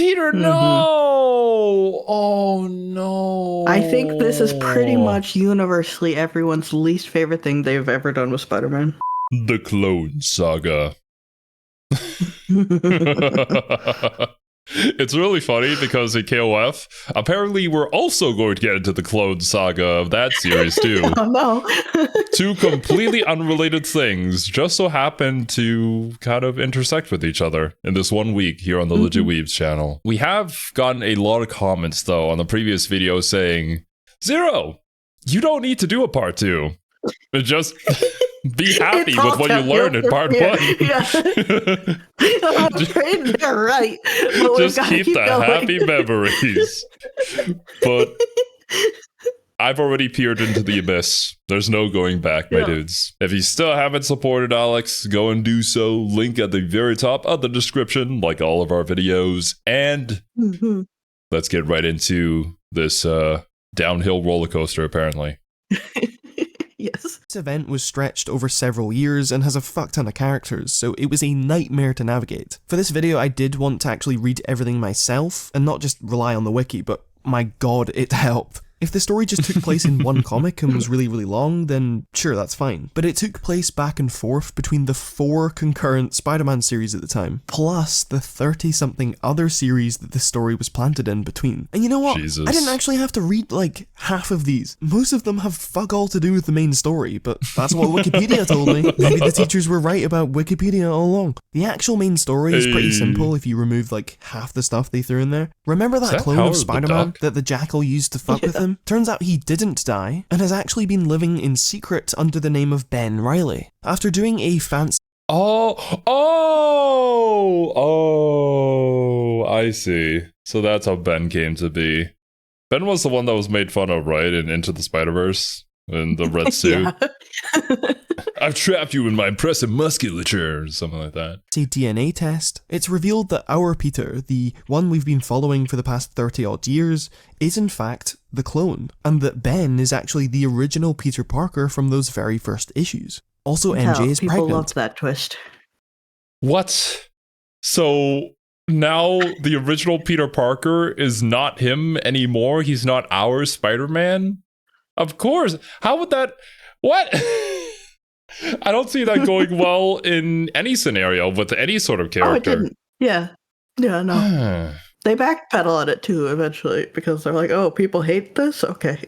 Peter, no! Oh, no. I think this is pretty much universally everyone's least favorite thing they've ever done with Spider-Man. The Clone Saga. It's really funny because in KOF, apparently we're also going to get into the Clone Saga of that series too. Oh no. Two completely unrelated things just so happen to kind of intersect with each other in this 1 week here on the Legit Weebs channel. We have gotten a lot of comments though on the previous video saying, Zero, you don't need to do a part 2. Just be happy with what you learned in part 1. Yeah. They're right. Just keep the happy memories. But I've already peered into the abyss. There's no going back, my dudes. If you still haven't supported Alex, go and do so. Link at the very top of the description, like all of our videos. And let's get right into this downhill roller coaster, apparently. Yes. This event was stretched over several years and has a fuck ton of characters, so it was a nightmare to navigate. For this video, I did want to actually read everything myself, and not just rely on the wiki, but my god, it helped. If the story just took place in one comic and was really, really long, then sure, that's fine. But it took place back and forth between the 4 concurrent Spider-Man series at the time, plus the 30-something other series that the story was planted in between. And you know what? Jesus. I didn't actually have to read, like, half of these. Most of them have fuck all to do with the main story, but that's what Wikipedia told me. Maybe the teachers were right about Wikipedia all along. The actual main story is pretty simple if you remove, like, half the stuff they threw in there. Remember that clone of Spider-Man that the Jackal used to fuck with him? Turns out he didn't die, and has actually been living in secret under the name of Ben Reilly. After doing a fancy... Oh, I see. So that's how Ben came to be. Ben was the one that was made fun of, right? In Into the Spider-Verse? In the red suit. I've trapped you in my impressive musculature, or something like that. A DNA test. It's revealed that our Peter, the one we've been following for the past 30 odd years, is in fact the clone, and that Ben is actually the original Peter Parker from those very first issues. Also, MJ is people pregnant. People loved that twist. What? So now the original Peter Parker is not him anymore? He's not our Spider-Man? Of course. How would that... What? I don't see that going well in any scenario with any sort of character. Oh, it didn't. Yeah. Yeah, no. They backpedal on it too eventually because they're like, oh, people hate this? Okay.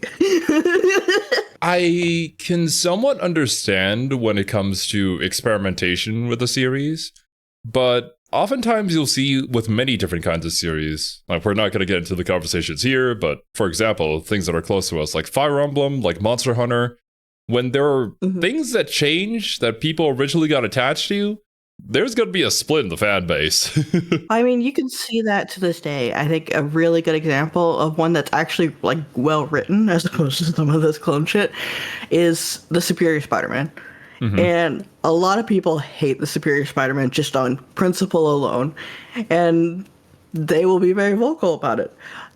I can somewhat understand when it comes to experimentation with a series, but oftentimes you'll see with many different kinds of series, like we're not going to get into the conversations here, but for example, things that are close to us, like Fire Emblem, like Monster Hunter, when there are things that change that people originally got attached to, there's going to be a split in the fan base. I mean, you can see that to this day. I think a really good example of one that's actually like well written as opposed to some of this clone shit is the Superior Spider-Man. And a lot of people hate the Superior Spider-Man just on principle alone, and they will be very vocal about it.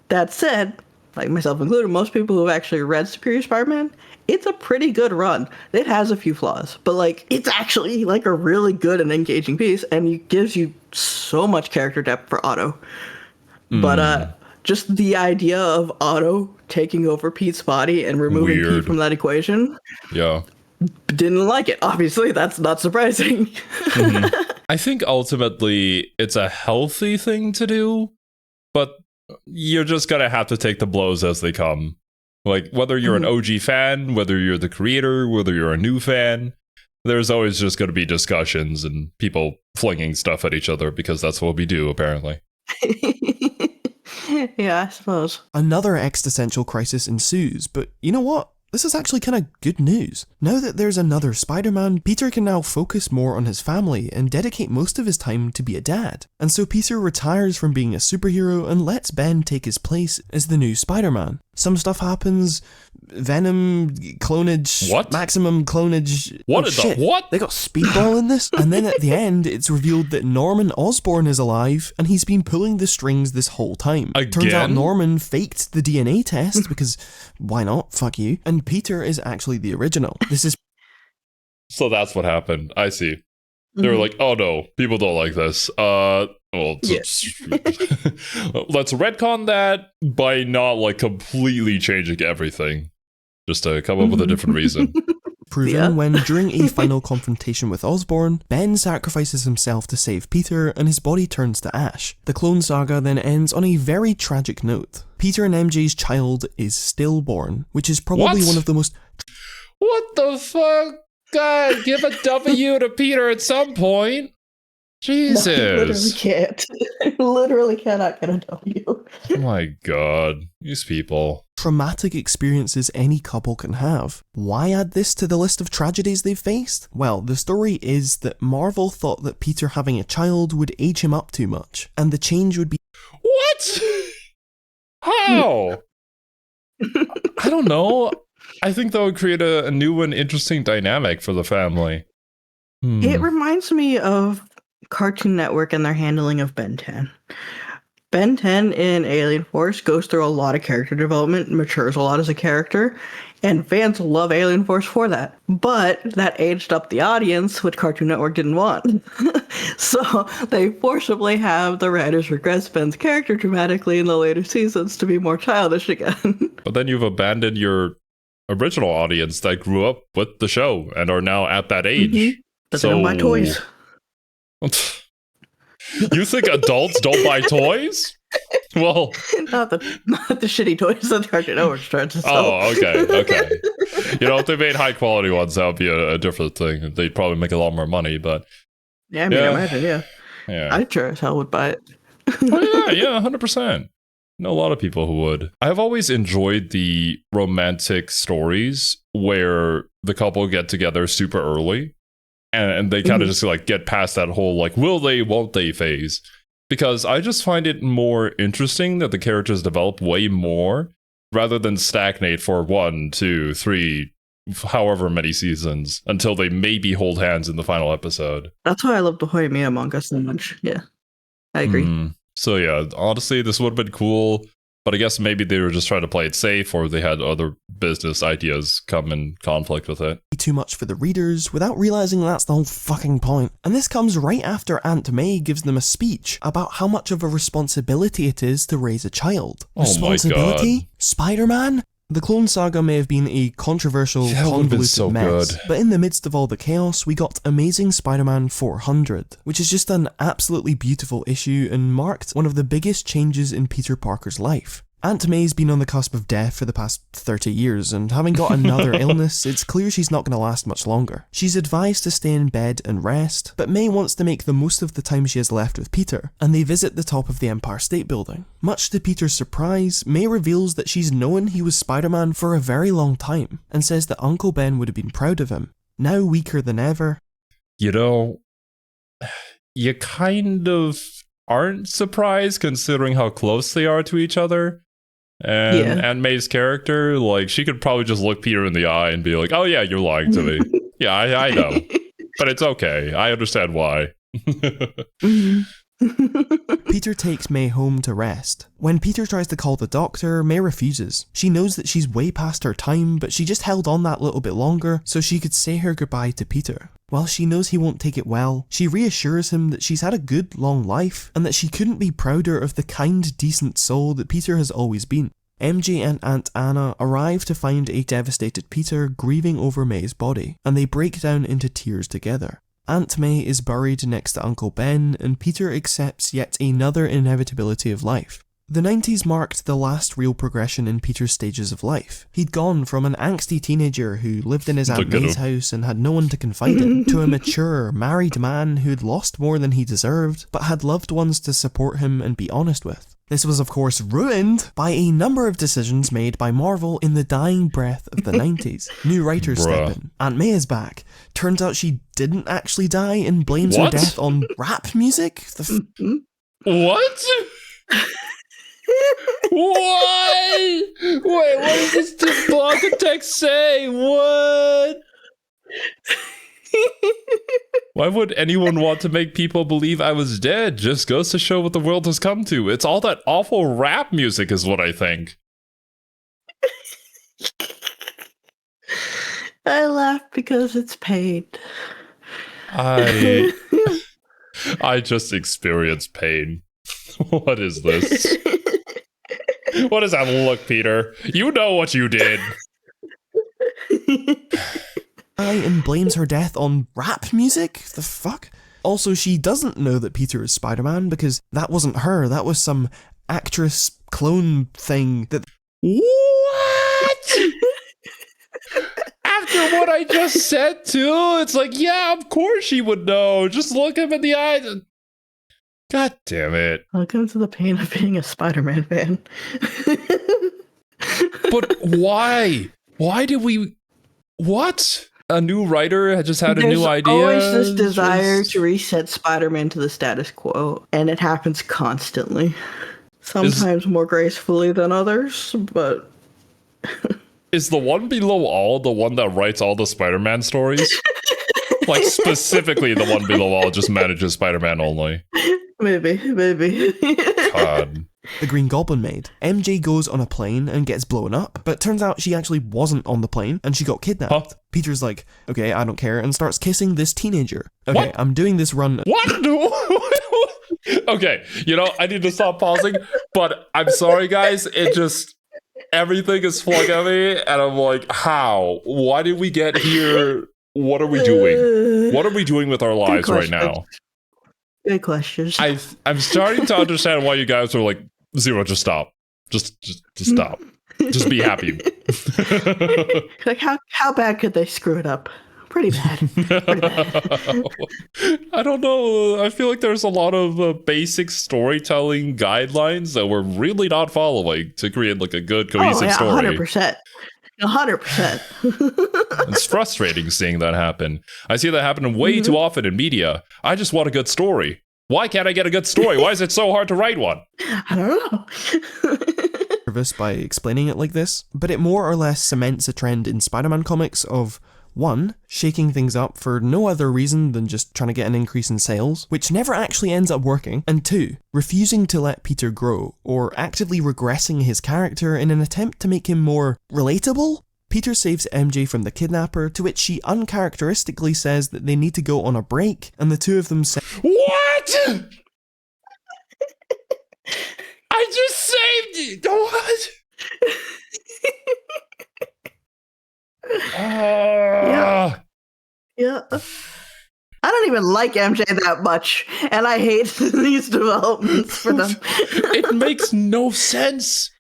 That said, like myself included, most people who have actually read Superior Spider-Man, it's a pretty good run. It has a few flaws, but like it's actually like a really good and engaging piece, and it gives you so much character depth for Otto. But just the idea of Otto taking over Pete's body and removing Pete from that equation. Yeah. Didn't like it. Obviously, that's not surprising. I think ultimately it's a healthy thing to do, but you're just gonna have to take the blows as they come. Like, whether you're an OG fan, whether you're the creator, whether you're a new fan, there's always just going to be discussions and people flinging stuff at each other because that's what we do, apparently. Yeah, I suppose. Another existential crisis ensues, but you know what? This is actually kind of good news. Now that there's another Spider-Man, Peter can now focus more on his family and dedicate most of his time to be a dad. And so Peter retires from being a superhero and lets Ben take his place as the new Spider-Man. Some stuff happens, Venom, clonage, what? maximum clonage. What is shit. What? They got Speedball in this? And then at the end, it's revealed that Norman Osborn is alive and he's been pulling the strings this whole time. Again? Turns out Norman faked the DNA test because why not? Fuck you. And Peter is actually the original. This is... So that's what happened. I see. They were like, oh no, people don't like this. Well, Yeah. let's retcon that by not like completely changing everything, just to come up with a different reason. Proven Yeah. when, during a final confrontation with Osborn, Ben sacrifices himself to save Peter and his body turns to ash. The Clone Saga then ends on a very tragic note. Peter and MJ's child is stillborn, which is probably What? one of the most... What the fuck? God, give a W to Peter at some point. No, you literally Jesus. can't. You literally cannot get a W. Oh my god. These people. traumatic experiences any couple can have. Why add this to the list of tragedies they've faced? Well, the story is that Marvel thought that Peter having a child would age him up too much, and the change would be... What? How? I don't know. I think that would create a new and interesting dynamic for the family. It reminds me of Cartoon Network and their handling of Ben 10. Ben 10 in Alien Force goes through a lot of character development, matures a lot as a character, and fans love Alien Force for that. But that aged up the audience, which Cartoon Network didn't want. So they forcibly have the writers regress Ben's character dramatically in the later seasons to be more childish again. But then you've abandoned your original audience that grew up with the show and are now at that age. But they don't buy toys. You think adults don't buy toys? Well, not the shitty toys that Cartoon Network's trying to sell. oh, okay. You know, if they made high quality ones, that would be a different thing. They'd probably make a lot more money, but Yeah, I mean, imagine, yeah. I sure as hell would buy it. Oh, yeah, 100%. Know a lot of people who would. I've always enjoyed the romantic stories where the couple get together super early and they kind of just like get past that whole like will they, won't they phase. Because I just find it more interesting that the characters develop way more rather than stagnate for 1, 2, 3, however many seasons until they maybe hold hands in the final episode. That's why I love the Hoi Mia manga so much. Yeah, I agree. So yeah, honestly, this would have been cool, but I guess maybe they were just trying to play it safe or they had other business ideas come in conflict with it. Too much for the readers without realising that's the whole fucking point. And this comes right after Aunt May gives them a speech about how much of a responsibility it is to raise a child. Oh Responsibility? my God. Spider-Man? The Clone Saga may have been a controversial, convoluted mess, but in the midst of all the chaos, we got Amazing Spider-Man 400, which is just an absolutely beautiful issue and marked one of the biggest changes in Peter Parker's life. Aunt May's been on the cusp of death for the past 30 years, and having got another illness, it's clear she's not going to last much longer. She's advised to stay in bed and rest, but May wants to make the most of the time she has left with Peter, and they visit the top of the Empire State Building. Much to Peter's surprise, May reveals that she's known he was Spider-Man for a very long time, and says that Uncle Ben would have been proud of him. Now weaker than ever. You know, you kind of aren't surprised considering how close they are to each other. And Aunt May's character, like, she could probably just look Peter in the eye and be like, oh yeah, you're lying to me. Yeah, I know. But it's okay. I understand why. Peter takes May home to rest. When Peter tries to call the doctor, May refuses. She knows that she's way past her time, but she just held on that little bit longer so she could say her goodbye to Peter. While she knows he won't take it well, she reassures him that she's had a good, long life, and that she couldn't be prouder of the kind, decent soul that Peter has always been. MJ and Aunt Anna arrive to find a devastated Peter grieving over May's body, and they break down into tears together. Aunt May is buried next to Uncle Ben, and Peter accepts yet another inevitability of life. The 90s marked the last real progression in Peter's stages of life. He'd gone from an angsty teenager who lived in his Aunt May's house and had no one to confide in, to a mature, married man who'd lost more than he deserved, but had loved ones to support him and be honest with. This was of course ruined by a number of decisions made by Marvel in the dying breath of the 90s. New writers step in. Aunt May is back. Turns out she didn't actually die and blames her death on rap music? What? What? Wait, what does this architect say? What? Why would anyone want to make people believe I was dead? Just goes to show what the world has come to. It's all that awful rap music is what I think. I laugh because it's paid. I just experienced pain. What is this? What does that look, Peter? You know what you did. And blames her death on rap music? The fuck? Also, she doesn't know that Peter is Spider-Man because that wasn't her. That was some actress clone thing that... What? After what I just said, too? It's like, yeah, of course she would know. Just look him in the eyes. God damn it. Welcome to the pain of being a Spider-Man fan. But why? Why did we... What? A new writer had just had a new idea? There's always this desire to reset Spider-Man to the status quo, and it happens constantly. Sometimes more gracefully than others, but... Is the one below all the one that writes all the Spider-Man stories? Like, specifically the one below all just manages Spider-Man only. Maybe. God. The Green Goblin made. MJ goes on a plane and gets blown up, but turns out she actually wasn't on the plane and she got kidnapped. Huh? Peter's like, okay, I don't care, and starts kissing this teenager. Okay, What? I'm doing this run. What? Okay, I need to stop pausing, but I'm sorry, guys. It just... Everything is flung at me, and I'm like, how? Why did we get here? What are we doing? What are we doing with our lives right now? Good questions. I'm starting to understand why you guys are like, Zero, just stop. Just stop. Just be happy. Like, how bad could they screw it up? Pretty bad. I don't know. I feel like there's a lot of basic storytelling guidelines that we're really not following to create like a good cohesive story. 100%. 100%. It's frustrating seeing that happen. I see that happen way too often in media. I just want a good story. Why can't I get a good story? Why is it so hard to write one? I don't know. Nervous by explaining it like this, but it more or less cements a trend in Spider-Man comics of 1. Shaking things up for no other reason than just trying to get an increase in sales, which never actually ends up working, and 2. Refusing to let Peter grow, or actively regressing his character in an attempt to make him more relatable. Peter saves MJ from the kidnapper, to which she uncharacteristically says that they need to go on a break, and the two of them say, What? I just saved you! What? Yeah. I don't even like MJ that much, and I hate these developments for them. It makes no sense.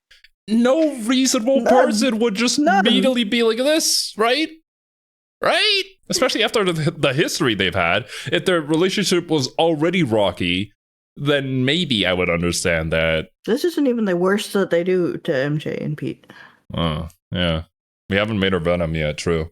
No reasonable person would just immediately be like this, right? Right? Especially after the history they've had. If their relationship was already rocky, then maybe I would understand that. This isn't even the worst that they do to MJ and Pete. Oh, yeah. We haven't made her venom yet, true.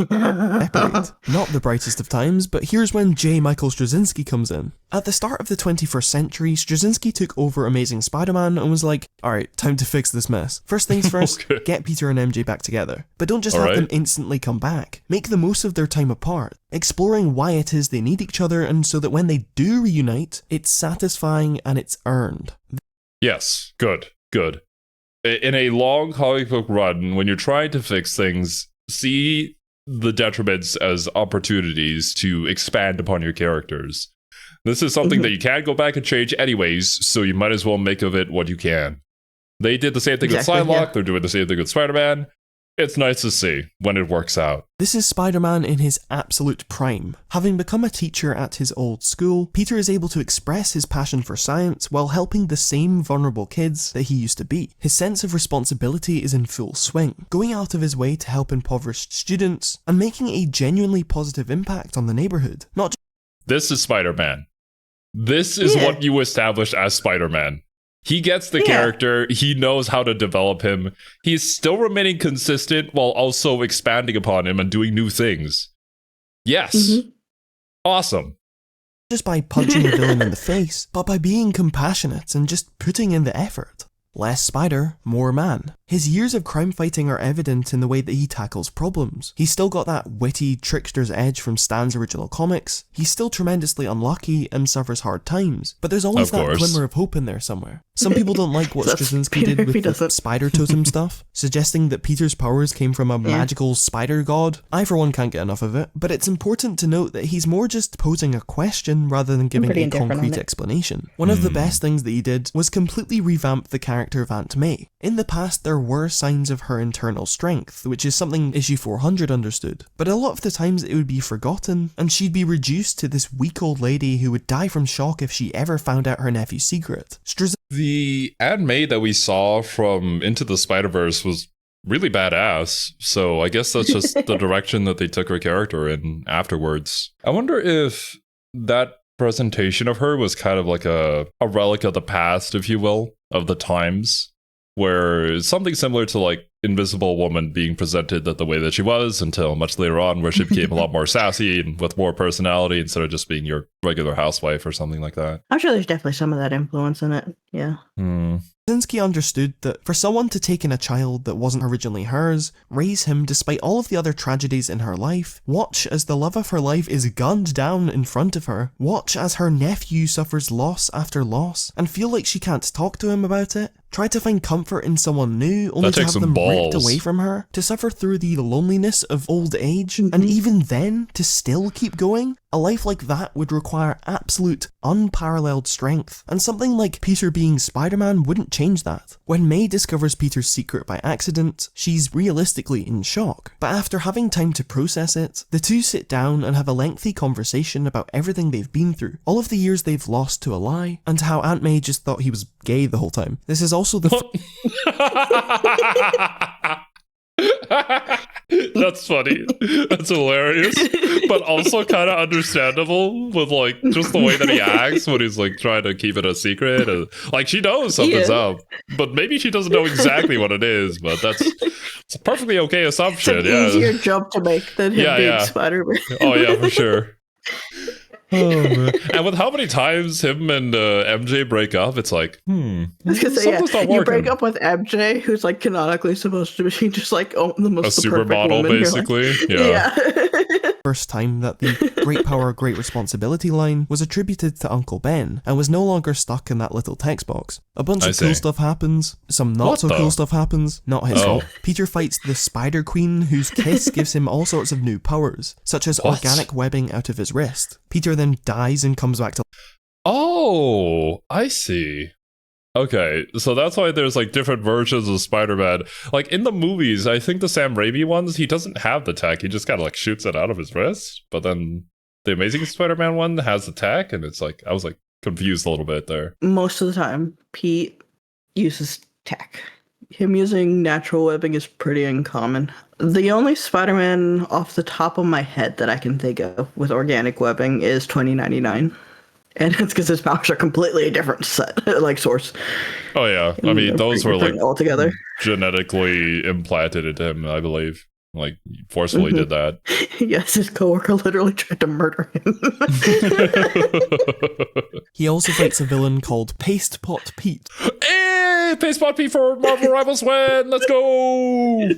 Separate. Not the brightest of times, but here's when J. Michael Straczynski comes in. At the start of the 21st century, Straczynski took over Amazing Spider-Man and was like, alright, time to fix this mess. First things first, Okay. Get Peter and MJ back together. But don't just All have right. them instantly come back. Make the most of their time apart, exploring why it is they need each other, and so that when they do reunite, it's satisfying and it's earned. Yes, good. In a long comic book run, when you're trying to fix things, see the detriments as opportunities to expand upon your characters. This is something that you can't go back and change anyways, so you might as well make of it what you can. They did the same thing with Psylocke, yeah. They're doing the same thing with Spider-Man. It's nice to see when it works out. This is Spider-Man in his absolute prime. Having become a teacher at his old school, Peter is able to express his passion for science while helping the same vulnerable kids that he used to be. His sense of responsibility is in full swing, going out of his way to help impoverished students, and making a genuinely positive impact on the neighborhood. Not This is Spider-Man. This is what you establish as Spider-Man. He gets the character, he knows how to develop him, he's still remaining consistent while also expanding upon him and doing new things. Yes. Awesome. just by punching a villain in the face, but by being compassionate and just putting in the effort. Less spider, more man. His years of crime fighting are evident in the way that he tackles problems. He's still got that witty trickster's edge from Stan's original comics. He's still tremendously unlucky and suffers hard times, but there's always that glimmer of hope in there somewhere. Some people don't like what Straczynski did with the spider totem stuff, suggesting that Peter's powers came from a magical spider god. I for one can't get enough of it, but it's important to note that he's more just posing a question rather than giving a concrete explanation. One of the best things that he did was completely revamp the character of Aunt May. In the past, there were signs of her internal strength, which is something issue 400 understood, but a lot of the times it would be forgotten, and she'd be reduced to this weak old lady who would die from shock if she ever found out her nephew's secret. The Aunt May that we saw from Into the Spider-Verse was really badass, so I guess that's just the direction that they took her character in afterwards. I wonder if that presentation of her was kind of like a relic of the past, if you will, of the times, where it's something similar to like Invisible Woman being presented the way that she was until much later on, where she became a lot more sassy and with more personality instead of just being your regular housewife or something like that. I'm sure there's definitely some of that influence in it. Yeah. Straczynski understood that for someone to take in a child that wasn't originally hers, raise him despite all of the other tragedies in her life, watch as the love of her life is gunned down in front of her, watch as her nephew suffers loss after loss, and feel like she can't talk to him about it, try to find comfort in someone new, only to have them ripped away from her, to suffer through the loneliness of old age, and even then, to still keep going. A life like that would require absolute, unparalleled strength, and something like Peter being Spider-Man wouldn't change that. When May discovers Peter's secret by accident, she's realistically in shock, but after having time to process it, the two sit down and have a lengthy conversation about everything they've been through, all of the years they've lost to a lie, and how Aunt May just thought he was gay the whole time. This is also the That's funny. That's hilarious. But also kind of understandable with like just the way that he acts when he's like trying to keep it a secret. And, like she knows something's up, but maybe she doesn't know exactly what it is, but it's a perfectly okay assumption. It's an easier jump to make than him being Spider-Man. Oh yeah, for sure. Oh, man. And with how many times him and MJ break up, it's like, something's not working. You break up with MJ, who's like canonically supposed to be just like the most the supermodel, basically. Like, yeah. First time that the great power, great responsibility line was attributed to Uncle Ben and was no longer stuck in that little text box. A bunch of cool stuff happens, some not so cool stuff happens, not his fault. Peter fights the Spider Queen, whose kiss gives him all sorts of new powers, such as organic webbing out of his wrist. Peter then dies and comes back to... Oh, I see. Okay, so that's why there's like different versions of Spider-Man. Like in the movies, I think the Sam Raimi ones, he doesn't have the tech. He just kind of like shoots it out of his wrist. But then the Amazing Spider-Man one has the tech, and it's like, I was like confused a little bit there. Most of the time, Pete uses tech. Him using natural webbing is pretty uncommon. The only Spider-Man off the top of my head that I can think of with organic webbing is 2099. And it's because his powers are completely a different set, like source. Oh yeah, I mean those were like all together genetically implanted into him, I believe. Like forcefully did that. Yes, his coworker literally tried to murder him. He also fights a villain called Paste Pot Pete. Hey, Paste Pot Pete for Marvel Rivals win! Let's go!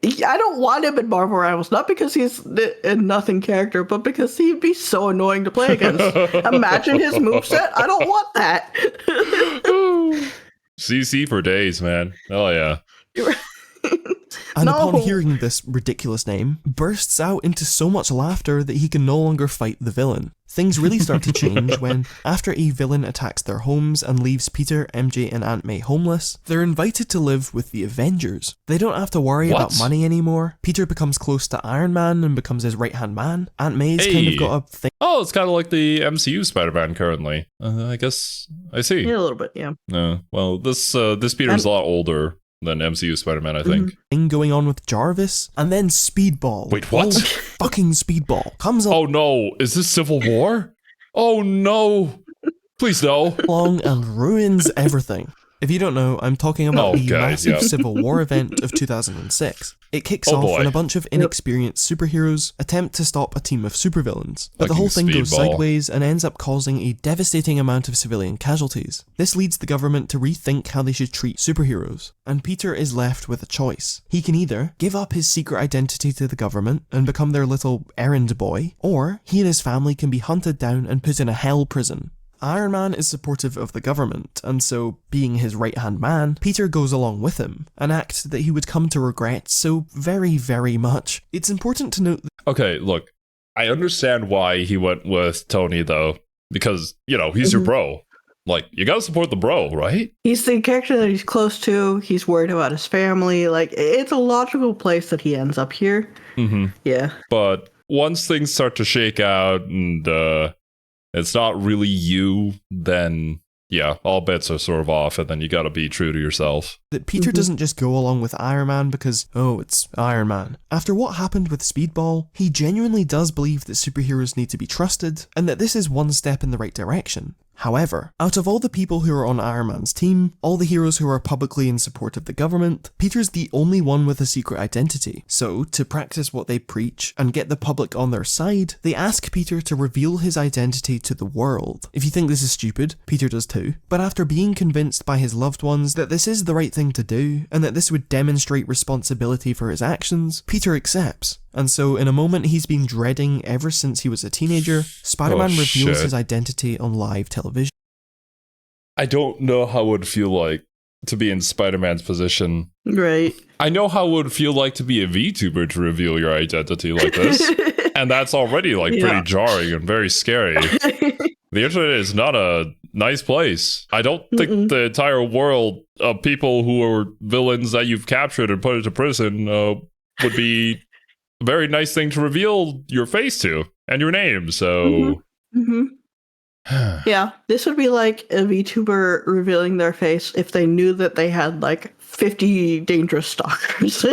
I don't want him in Marvel Rivals, not because he's a nothing character, but because he'd be so annoying to play against. Imagine his moveset. I don't want that. CC for days, man. Oh yeah. And upon hearing this ridiculous name, bursts out into so much laughter that he can no longer fight the villain. Things really start to change when, after a villain attacks their homes and leaves Peter, MJ, and Aunt May homeless, they're invited to live with the Avengers. They don't have to worry about money anymore. Peter becomes close to Iron Man and becomes his right-hand man. Aunt May's kind of got a thing. Oh, it's kind of like the MCU Spider-Man currently. I guess I see. Yeah, a little bit, yeah. Well, this Peter's a lot older than MCU Spider-Man, I think. Thing going on with Jarvis, and then Speedball. Wait, what? Fucking Speedball comes Oh no, is this Civil War? Oh no, please no. along and ruins everything. If you don't know, I'm talking about the Okay, massive yeah. Civil War event of 2006. It kicks Oh off boy. when a bunch of inexperienced superheroes attempt to stop a team of supervillains, but the Fucking whole thing goes speedball. sideways and ends up causing a devastating amount of civilian casualties. This leads the government to rethink how they should treat superheroes, and Peter is left with a choice. He can either give up his secret identity to the government and become their little errand boy, or he and his family can be hunted down and put in a hell prison. Iron Man is supportive of the government, and so, being his right-hand man, Peter goes along with him, an act that he would come to regret so very, very much. It's important to note Okay, look, I understand why he went with Tony, though, because, you know, he's your bro. Like, you gotta support the bro, right? He's the character that he's close to. He's worried about his family. Like, it's a logical place that he ends up here. Mm-hmm. Yeah. But once things start to shake out and it's not really you, then yeah, all bets are sort of off, and then you gotta be true to yourself. that Peter doesn't just go along with Iron Man because, oh, it's Iron Man. After what happened with Speedball, he genuinely does believe that superheroes need to be trusted, and that this is one step in the right direction. However, out of all the people who are on Iron Man's team, all the heroes who are publicly in support of the government, Peter's the only one with a secret identity. So, to practice what they preach and get the public on their side, they ask Peter to reveal his identity to the world. If you think this is stupid, Peter does too. But after being convinced by his loved ones that this is the right thing to do, and that this would demonstrate responsibility for his actions, Peter accepts. And so, in a moment he's been dreading ever since he was a teenager, Spider-Man reveals shit. his identity on live television. I don't know how it would feel like to be in Spider-Man's position. Right. I know how it would feel like to be a VTuber to reveal your identity like this. And that's already like pretty jarring and very scary. The internet is not a nice place. I don't think the entire world of people who are villains that you've captured and put into prison would be a very nice thing to reveal your face to and your name. So Yeah, this would be like a VTuber revealing their face if they knew that they had like 50 dangerous stalkers.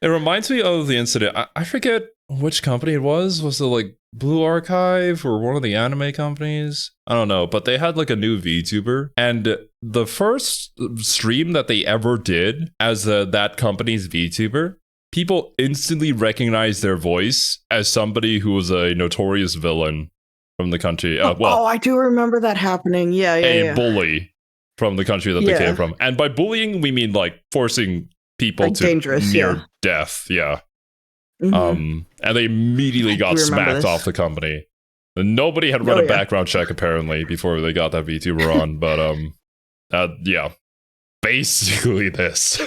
It reminds me of the incident. I forget which company it was. Was it like Blue Archive or one of the anime companies? I don't know, but they had like a new VTuber, and the first stream that they ever did as that company's VTuber, people instantly recognized their voice as somebody who was a notorious villain from the country. Oh, I do remember that happening. Yeah, a bully from the country that they came from. And by bullying, we mean like forcing people like to dangerous, near death. Yeah. And they immediately got smacked off the company. And nobody had run a background check apparently before they got that VTuber on. But yeah, basically this.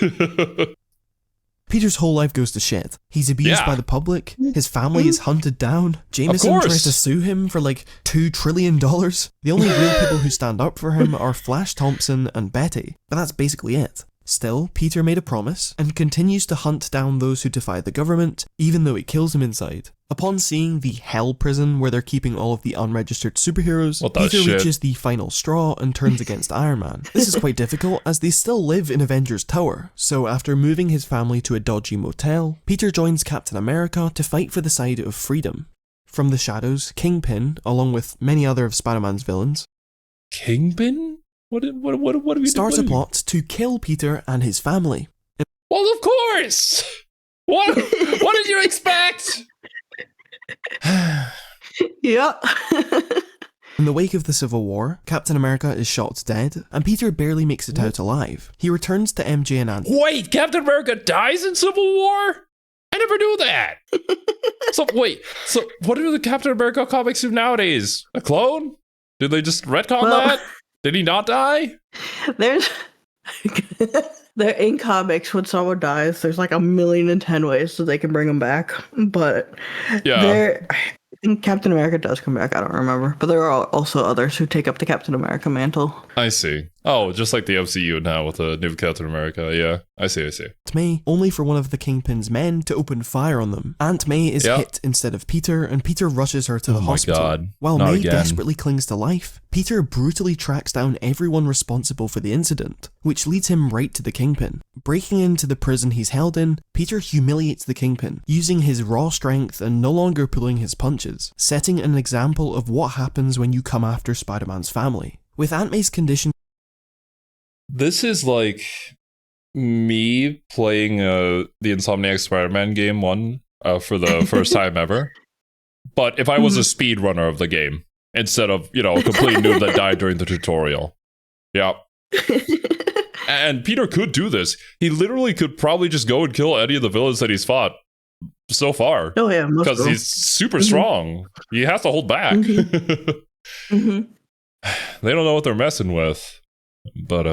Peter's whole life goes to shit. He's abused by the public, his family is hunted down, Jameson tries to sue him for like $2 trillion. The only real people who stand up for him are Flash Thompson and Betty, but that's basically it. Still, Peter made a promise, and continues to hunt down those who defy the government, even though it kills him inside. Upon seeing the hell prison where they're keeping all of the unregistered superheroes, Peter reaches the final straw and turns against Iron Man. This is quite difficult, as they still live in Avengers Tower, so after moving his family to a dodgy motel, Peter joins Captain America to fight for the side of freedom. From the shadows, Kingpin, along with many other of Spider-Man's villains, Kingpin? What are we starts doing? a plot to kill Peter and his family. Well, of course! What did you expect? Yeah. In the wake of the Civil War, Captain America is shot dead, and Peter barely makes it out alive. He returns to MJ and Aunt. Wait, Captain America dies in Civil War? I never knew that. So what do the Captain America comics do nowadays? A clone? Did they just retcon that? Did he not die? There in comics, when someone dies, there's like 1,010 ways that they can bring them back. But I think Captain America does come back. I don't remember. But there are also others who take up the Captain America mantle. I see. Oh, just like the MCU now with the new Captain America. Yeah, I see. May, only for one of the Kingpin's men to open fire on them. Aunt May is hit instead of Peter, and Peter rushes her to the hospital. God. While Not May again. desperately clings to life, Peter brutally tracks down everyone responsible for the incident, which leads him right to the Kingpin. Breaking into the prison he's held in, Peter humiliates the Kingpin, using his raw strength and no longer pulling his punches, setting an example of what happens when you come after Spider-Man's family. With Aunt May's condition, This is like me playing the Insomniac Spider-Man game 1 for the first time ever. But if I was a speedrunner of the game, instead of, a complete noob that died during the tutorial. Yeah. And Peter could do this. He literally could probably just go and kill any of the villains that he's fought so far. Oh, yeah. Because he's super strong. He has to hold back. They don't know what they're messing with. But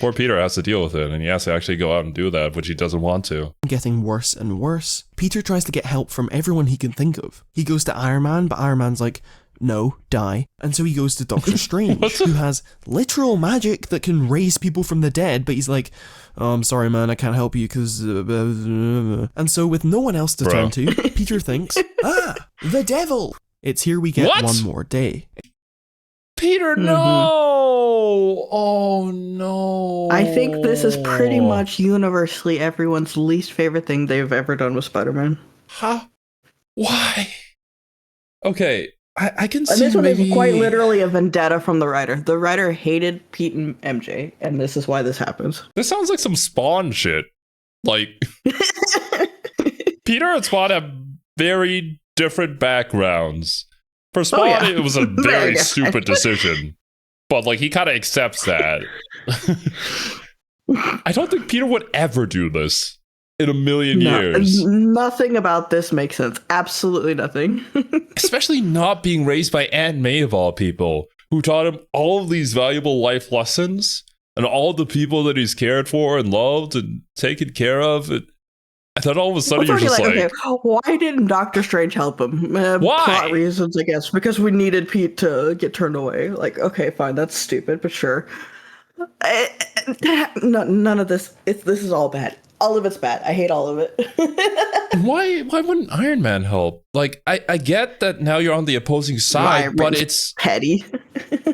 poor Peter has to deal with it, and he has to actually go out and do that, which he doesn't want to. Getting worse and worse, Peter tries to get help from everyone he can think of. He goes to Iron Man, but Iron Man's like, no, die. And so he goes to Doctor Strange, who has literal magic that can raise people from the dead, but he's like, oh, I'm sorry, man, I can't help you because... And so with no one else to turn to, Peter thinks, the devil! It's here we get one more day. Peter, no! Oh, no. I think this is pretty much universally everyone's least favorite thing they've ever done with Spider-Man. Huh? Why? Okay, I can see and this one maybe... is quite literally a vendetta from the writer. The writer hated Pete and MJ, and this is why this happens. This sounds like some Spawn shit. Like, Peter and Spawn have very different backgrounds. For Spawn, it was a very stupid decision. But, like, he kind of accepts that. I don't think Peter would ever do this in a million years. Nothing about this makes sense. Absolutely nothing. Especially not being raised by Aunt May, of all people, who taught him all of these valuable life lessons and all the people that he's cared for and loved and taken care of. And then all of a sudden you're just like, okay, why didn't Doctor Strange help him? Why? Plot reasons, I guess. Because we needed Pete to get turned away. Like, okay, fine, that's stupid, but sure. None of this. This is all bad. All of it's bad. I hate all of it. Why wouldn't Iron Man help? Like, I get that now you're on the opposing side, but it's petty.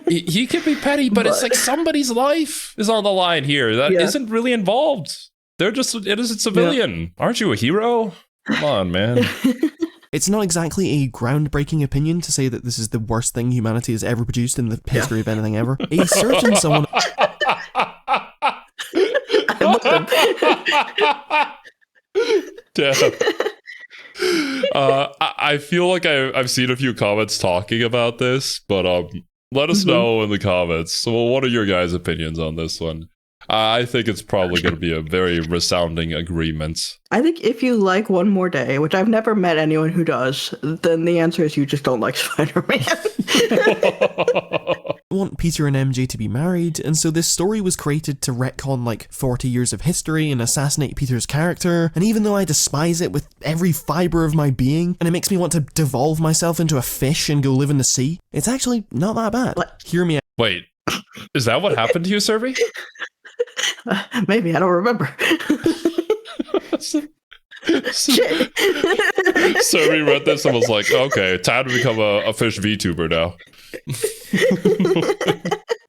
He can be petty, but it's like somebody's life is on the line here that isn't really involved. They're just an innocent civilian. Aren't you a hero? Come on, man. It's not exactly a groundbreaking opinion to say that this is the worst thing humanity has ever produced in the history of anything ever. A certain someone... Damn. I feel like I've seen a few comments talking about this, but let us know in the comments. So what are your guys' opinions on this one? I think it's probably going to be a very resounding agreement. I think if you like One More Day, which I've never met anyone who does, then the answer is you just don't like Spider-Man. I want Peter and MJ to be married, and so this story was created to retcon like 40 years of history and assassinate Peter's character, and even though I despise it with every fibre of my being, and it makes me want to devolve myself into a fish and go live in the sea, it's actually not that bad. Hear me out. Wait, is that what happened to you, Survey? Maybe, I don't remember. Shit. Survey read this and was like, okay, time to become a fish VTuber now.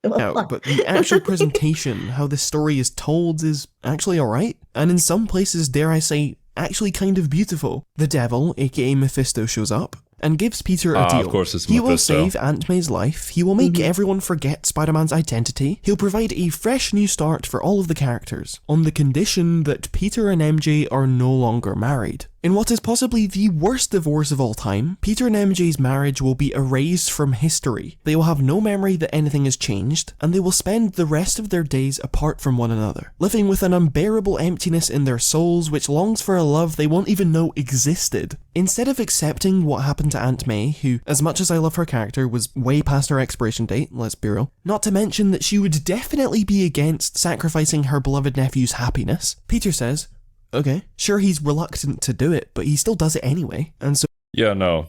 No, but the actual presentation, how this story is told, is actually alright, and in some places, dare I say, actually kind of beautiful. The devil, aka Mephisto, shows up and gives Peter a deal. Of course it's He will Mephisto. save Aunt May's life, he will make everyone forget Spider-Man's identity, he'll provide a fresh new start for all of the characters, on the condition that Peter and MJ are no longer married. In what is possibly the worst divorce of all time, Peter and MJ's marriage will be erased from history. They will have no memory that anything has changed, and they will spend the rest of their days apart from one another, living with an unbearable emptiness in their souls which longs for a love they won't even know existed. Instead of accepting what happened to Aunt May, who, as much as I love her character, was way past her expiration date, let's be real, not to mention that she would definitely be against sacrificing her beloved nephew's happiness, Peter says, okay, sure, he's reluctant to do it, but he still does it anyway, and so... Yeah, no.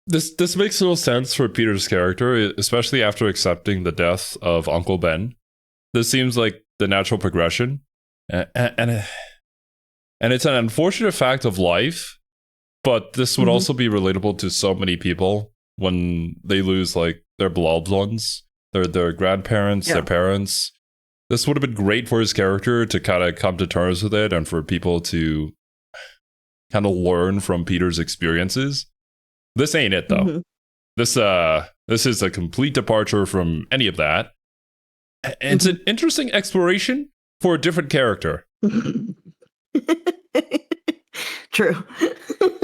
This makes no sense for Peter's character, especially after accepting the death of Uncle Ben. This seems like the natural progression. And it's an unfortunate fact of life, but this would also be relatable to so many people when they lose, like, their beloved ones, their grandparents, their parents. This would have been great for his character to kind of come to terms with it and for people to kind of learn from Peter's experiences. This ain't it, though. This This is a complete departure from any of that. It's an interesting exploration for a different character. True.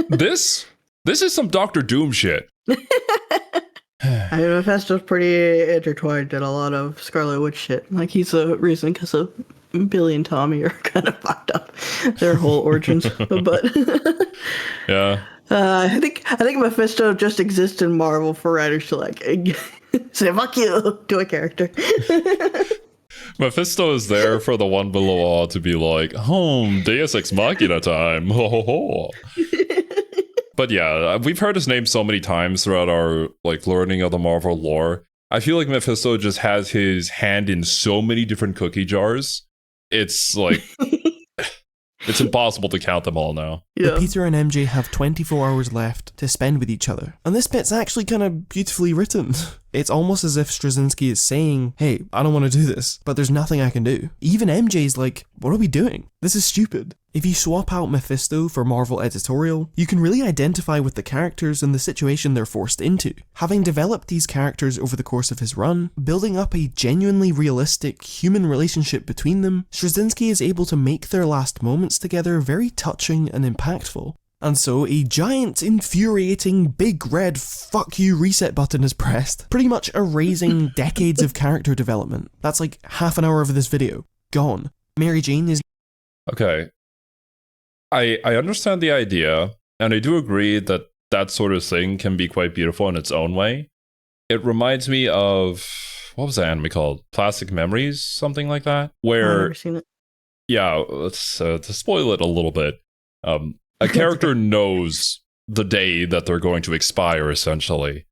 This is some Doctor Doom shit. I mean, Mephisto's pretty intertwined in a lot of Scarlet Witch shit. Like, he's the reason because of Billy and Tommy are kind of fucked up. Their whole origins. But Yeah. I think Mephisto just exists in Marvel for writers to like say fuck you to a character. Mephisto is there for the one below all to be like, home, Deus Ex Machina time. Ho, ho, ho. But yeah, we've heard his name so many times throughout our like learning of the Marvel lore. I feel like Mephisto just has his hand in so many different cookie jars. It's like it's impossible to count them all now. Yeah. But Peter and MJ have 24 hours left to spend with each other. And this bit's actually kind of beautifully written. It's almost as if Straczynski is saying, hey, I don't want to do this, but there's nothing I can do. Even MJ's like, what are we doing? This is stupid. If you swap out Mephisto for Marvel editorial, you can really identify with the characters and the situation they're forced into. Having developed these characters over the course of his run, building up a genuinely realistic human relationship between them, Straczynski is able to make their last moments together very touching and impactful. And so a giant, infuriating, big red fuck you reset button is pressed, pretty much erasing decades of character development. That's like half an hour of this video. Gone. Mary Jane is... Okay. I understand the idea, and I do agree that that sort of thing can be quite beautiful in its own way. It reminds me of, what was that anime called? Plastic Memories? Something like that? Where, I've never seen it. yeah, let's to spoil it a little bit. A character knows the day that they're going to expire, essentially.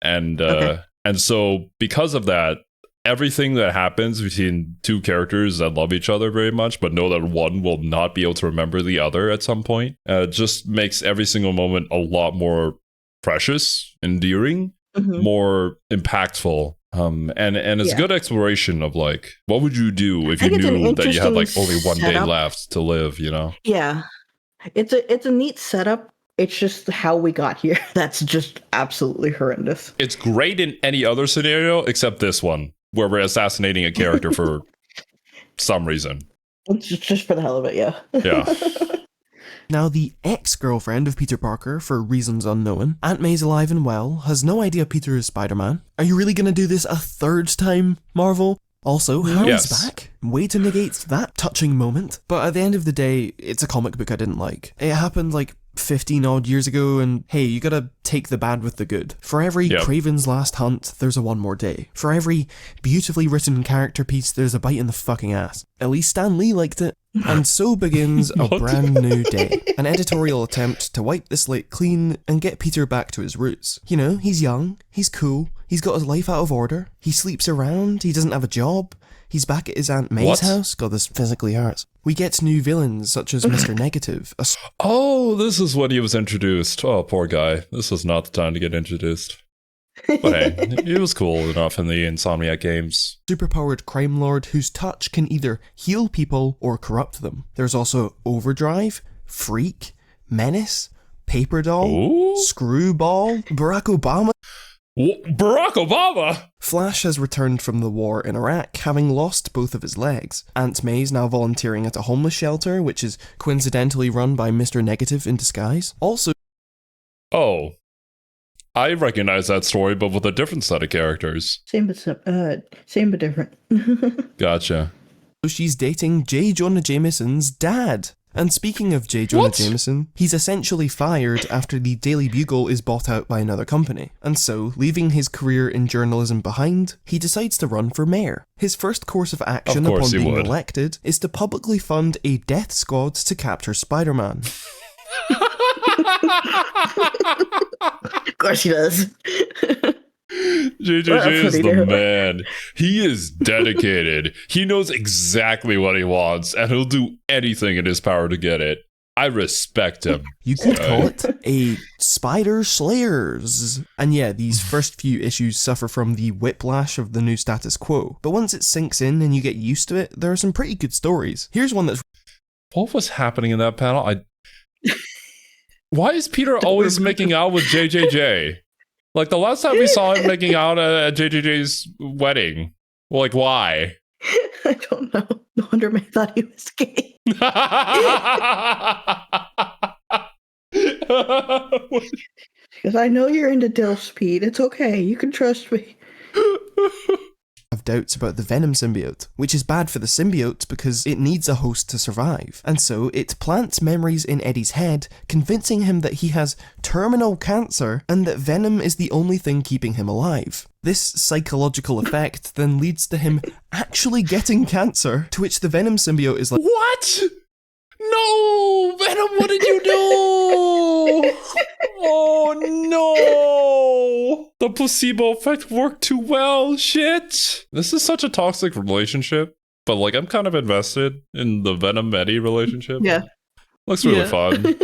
And and so because of that, everything that happens between two characters that love each other very much, but know that one will not be able to remember the other at some point, just makes every single moment a lot more precious, endearing, more impactful. And it's a good exploration of like, what would you do if you knew that you had like only one day left to live, you know? Yeah. It's a neat setup. It's just how we got here. That's just absolutely horrendous. It's great in any other scenario except this one, where we're assassinating a character for some reason. Just for the hell of it, yeah. Yeah. Now, the ex-girlfriend of Peter Parker, for reasons unknown, Aunt May's alive and well, has no idea Peter is Spider-Man. Are you really going to do this a third time, Marvel? Also, Harry's back. Way to negate that touching moment. But at the end of the day, it's a comic book I didn't like. It happened like 15 odd years ago, and hey, you gotta take the bad with the good. For every Kraven's Last Hunt, there's a one more day. For every beautifully written character piece, there's a bite in the fucking ass. At least Stan Lee liked it. And so begins a brand new day. An editorial attempt to wipe the slate clean and get Peter back to his roots. You know, he's young, he's cool, he's got his life out of order, he sleeps around, he doesn't have a job, he's back at his Aunt May's house. God, this physically hurts. We get new villains such as Mr. Negative. Oh, this is when he was introduced. Oh, poor guy. This was not the time to get introduced. But hey, he was cool enough in the Insomniac games. Superpowered crime lord whose touch can either heal people or corrupt them. There's also Overdrive, Freak, Menace, Paper Doll, Screwball, Barack Obama. Barack Obama! Flash has returned from the war in Iraq, having lost both of his legs. Aunt May's now volunteering at a homeless shelter, which is coincidentally run by Mr. Negative in disguise. Also... Oh. I recognize that story, but with a different set of characters. Same but different. Gotcha. So she's dating J. Jonah Jameson's dad. And speaking of J. Jonah Jameson, he's essentially fired after the Daily Bugle is bought out by another company. And so, leaving his career in journalism behind, he decides to run for mayor. His first course of action upon being elected is to publicly fund a death squad to capture Spider-Man. Of course he does. JJJ is the man. He is dedicated. He knows exactly what he wants, and he'll do anything in his power to get it. I respect him. You could call it a Spider Slayers. And yeah, these first few issues suffer from the whiplash of the new status quo. But once it sinks in and you get used to it, there are some pretty good stories. Here's one that's... What was happening in that panel? Why is Peter always making out with JJJ? Like the last time we saw him making out at JJJ's wedding. Like, why? I don't know. No wonder I thought he was gay. Because I know you're into Dill Speed. It's okay. You can trust me. Have doubts about the Venom symbiote, which is bad for the symbiote because it needs a host to survive, and so it plants memories in Eddie's head, convincing him that he has terminal cancer and that Venom is the only thing keeping him alive. This psychological effect then leads to him actually getting cancer, to which the Venom symbiote is like, what? No! Venom, what did you do? Oh no! The placebo effect worked too well. Shit! This is such a toxic relationship, but like I'm kind of invested in the Venom Eddie relationship. Yeah. Looks really fun.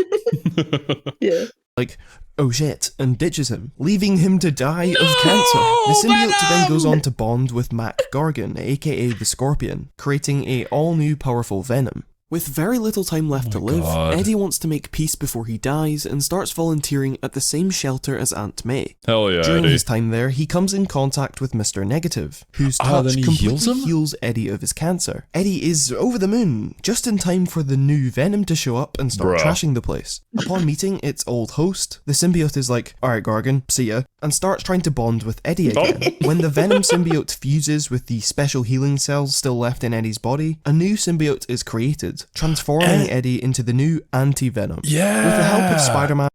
Yeah. like, oh shit, and ditches him, leaving him to die of cancer. The symbiote then goes on to bond with Mac Gargan, aka the Scorpion, creating a all-new powerful Venom. With very little time left to live, Eddie wants to make peace before he dies and starts volunteering at the same shelter as Aunt May. Hell yeah, During Eddie. his time there, he comes in contact with Mr. Negative, whose touch then he completely heals heals Eddie of his cancer. Eddie is over the moon, just in time for the new Venom to show up and start Bruh. trashing the place. Upon meeting its old host, the symbiote is like, alright Gargan, see ya, and starts trying to bond with Eddie again. When the Venom symbiote fuses with the special healing cells still left in Eddie's body, a new symbiote is created, transforming Eddie into the new anti-Venom. Yeah. With the help of Spider-Man.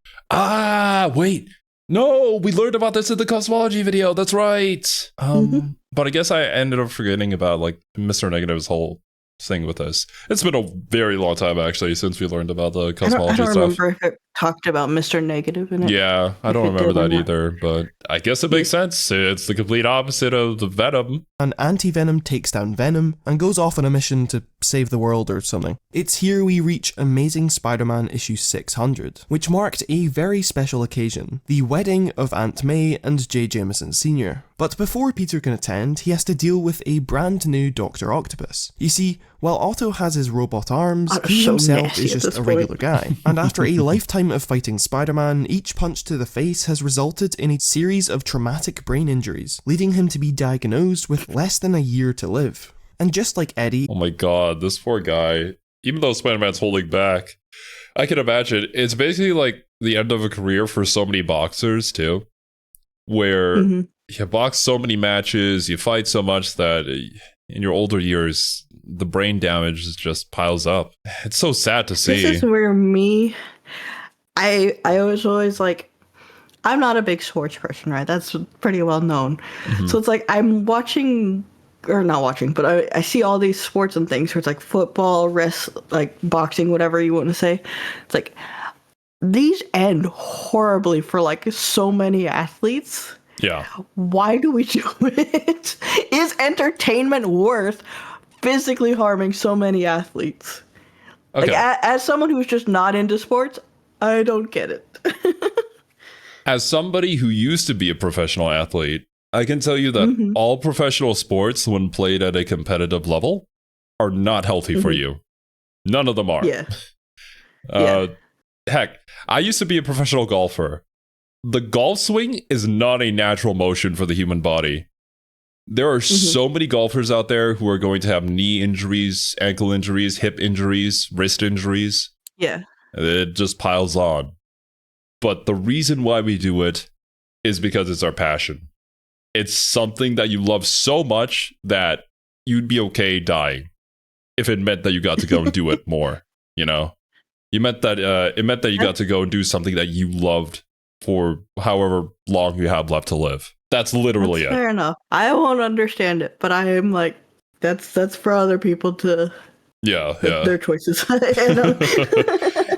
Wait. No, we learned about this in the cosmology video. That's right. But I guess I ended up forgetting about like Mr. Negative's whole thing with this. It's been a very long time actually since we learned about the cosmology I don't stuff. remember if it talked about Mr. Negative in it. Yeah, I don't If it remember did or that not. either, but I guess it makes sense. It's the complete opposite of the Venom. And anti-Venom takes down Venom and goes off on a mission to save the world or something. It's here we reach Amazing Spider-Man issue 600, which marked a very special occasion, the wedding of Aunt May and J. Jameson Sr. But before Peter can attend, he has to deal with a brand new Dr. Octopus. You see, while Otto has his robot arms, Oh, he so himself nasty is at just this a point. regular guy. And after a lifetime of fighting Spider-Man, each punch to the face has resulted in a series of traumatic brain injuries, leading him to be diagnosed with less than a year to live. And just like Eddie, Oh my god, this poor guy. Even though Spider-Man's holding back, I can imagine it's basically like the end of a career for so many boxers too, where you box so many matches, you fight so much that in your older years, the brain damage just piles up. It's so sad to see. This is where I was always like, I'm not a big sports person, right? That's pretty well known. So it's like I'm watching, or not watching, but I see all these sports and things where it's like football, like boxing, whatever you want to say. It's like these end horribly for like so many athletes. Yeah. Why do we do it? Is entertainment worth physically harming so many athletes? Okay. Like, as someone who's just not into sports, I don't get it. As somebody who used to be a professional athlete, I can tell you that all professional sports, when played at a competitive level, are not healthy for you. None of them are. Yeah. Heck, I used to be a professional golfer. The golf swing is not a natural motion for the human body. There are so many golfers out there who are going to have knee injuries, ankle injuries, hip injuries, wrist injuries. Yeah. It just piles on. But the reason why we do it is because it's our passion. It's something that you love so much that you'd be okay dying if it meant that you got to go and do it more, you know? It meant that you got to go and do something that you loved for however long you have left to live. That's literally That's it. fair enough. I won't understand it, but I am like, that's for other people to their choices. You know?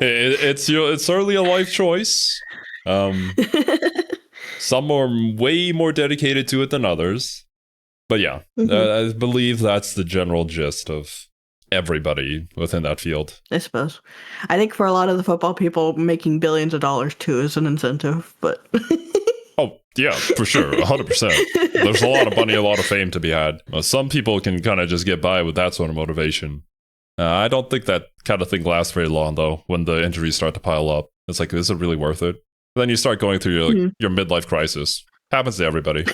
It's certainly a life choice. Some are way more dedicated to it than others. But yeah, I believe that's the general gist of everybody within that field. I suppose. I think for a lot of the football people, making billions of dollars too is an incentive, but Oh, yeah, for sure. 100%. There's a lot of money, a lot of fame to be had. Some people can kind of just get by with that sort of motivation. I don't think that kind of thing lasts very long, though, when the injuries start to pile up. It's like, is it really worth it? Then you start going through your midlife crisis. Happens to everybody.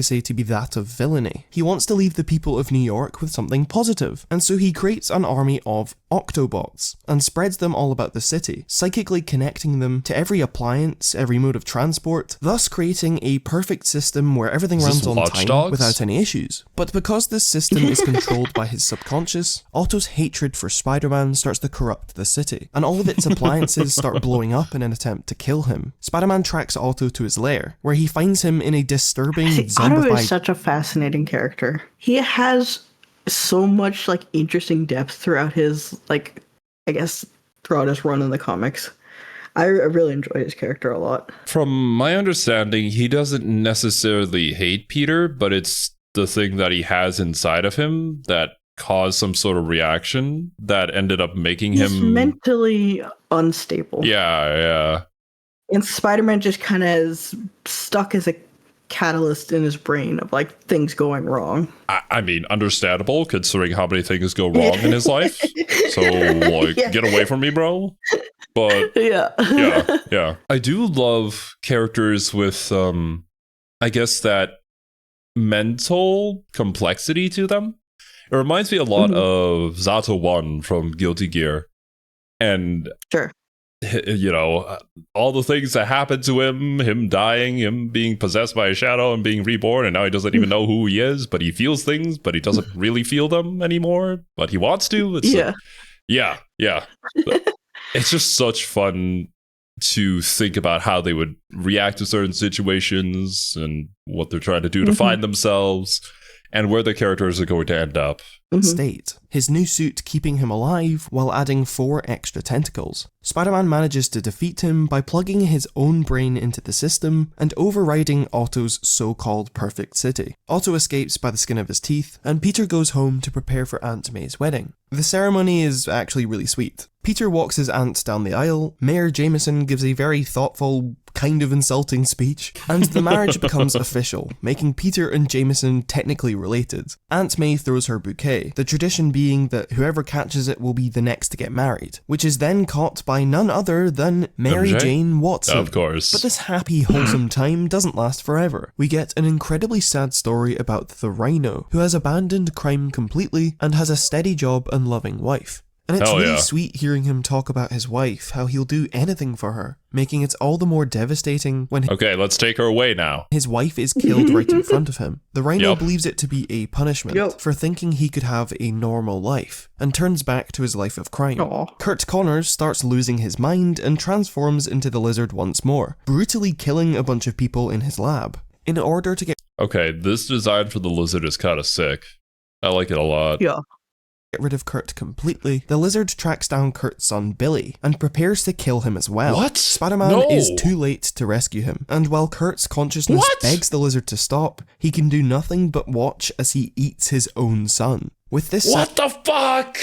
Say to be that of villainy. He wants to leave the people of New York with something positive, and so he creates an army of Octobots and spreads them all about the city, psychically connecting them to every appliance, every mode of transport, thus creating a perfect system where everything runs on time without any issues. But because this system is controlled by his subconscious, Otto's hatred for Spider-Man starts to corrupt the city, and all of its appliances start blowing up in an attempt to kill him. Spider-Man tracks Otto to his lair, where he finds him in a disturbing Otto is such a fascinating character. He has so much like interesting depth throughout his throughout his run in the comics. I really enjoy his character a lot. From my understanding, he doesn't necessarily hate Peter, but it's the thing that he has inside of him that caused some sort of reaction that ended up making him mentally unstable. Yeah. And Spider-Man just kind of is stuck as a catalyst in his brain of like things going wrong. I mean, understandable considering how many things go wrong in his life. So like, get away from me, bro. But yeah. I do love characters with I guess that mental complexity to them. It reminds me a lot of Zato 1 from Guilty Gear. And sure. You know, all the things that happened to him dying, him being possessed by a shadow and being reborn, and now he doesn't even know who he is, but he feels things, but he doesn't really feel them anymore, but he wants to. It's yeah. It's just such fun to think about how they would react to certain situations and what they're trying to do to find themselves and where the characters are going to end up. State, his new suit keeping him alive while adding 4 extra tentacles. Spider-Man manages to defeat him by plugging his own brain into the system and overriding Otto's so-called perfect city. Otto escapes by the skin of his teeth, and Peter goes home to prepare for Aunt May's wedding. The ceremony is actually really sweet. Peter walks his aunt down the aisle, Mayor Jameson gives a very thoughtful, kind of insulting speech, and the marriage becomes official, making Peter and Jameson technically related. Aunt May throws her bouquet, the tradition being that whoever catches it will be the next to get married, which is then caught by none other than Mary Jane Watson. Of course. But this happy, wholesome time doesn't last forever. We get an incredibly sad story about the Rhino, who has abandoned crime completely and has a steady job and loving wife. And it's really sweet hearing him talk about his wife, how he'll do anything for her, making it all the more devastating when okay, let's take her away now. His wife is killed right in front of him. The Rhino believes it to be a punishment for thinking he could have a normal life, and turns back to his life of crime. Kurt Connors starts losing his mind and transforms into the Lizard once more, brutally killing a bunch of people in his lab. In order to get this design for the Lizard is kind of sick. I like it a lot. Get rid of Kurt completely, the Lizard tracks down Kurt's son Billy and prepares to kill him as well. What? Spider-Man is too late to rescue him, and while Kurt's consciousness begs the Lizard to stop, he can do nothing but watch as he eats his own son. With this what the fuck?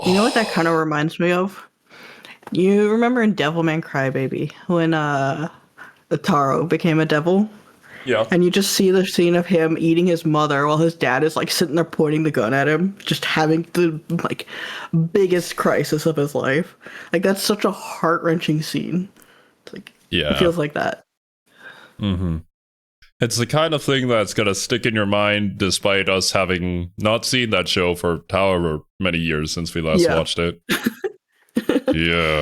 You know what that kind of reminds me of? You remember in Devilman Crybaby when Taro became a devil? Yeah. And you just see the scene of him eating his mother while his dad is like sitting there pointing the gun at him, just having the like biggest crisis of his life. Like that's such a heart-wrenching scene. It's like it feels like that. It's the kind of thing that's gonna stick in your mind despite us having not seen that show for however many years since we last watched it. I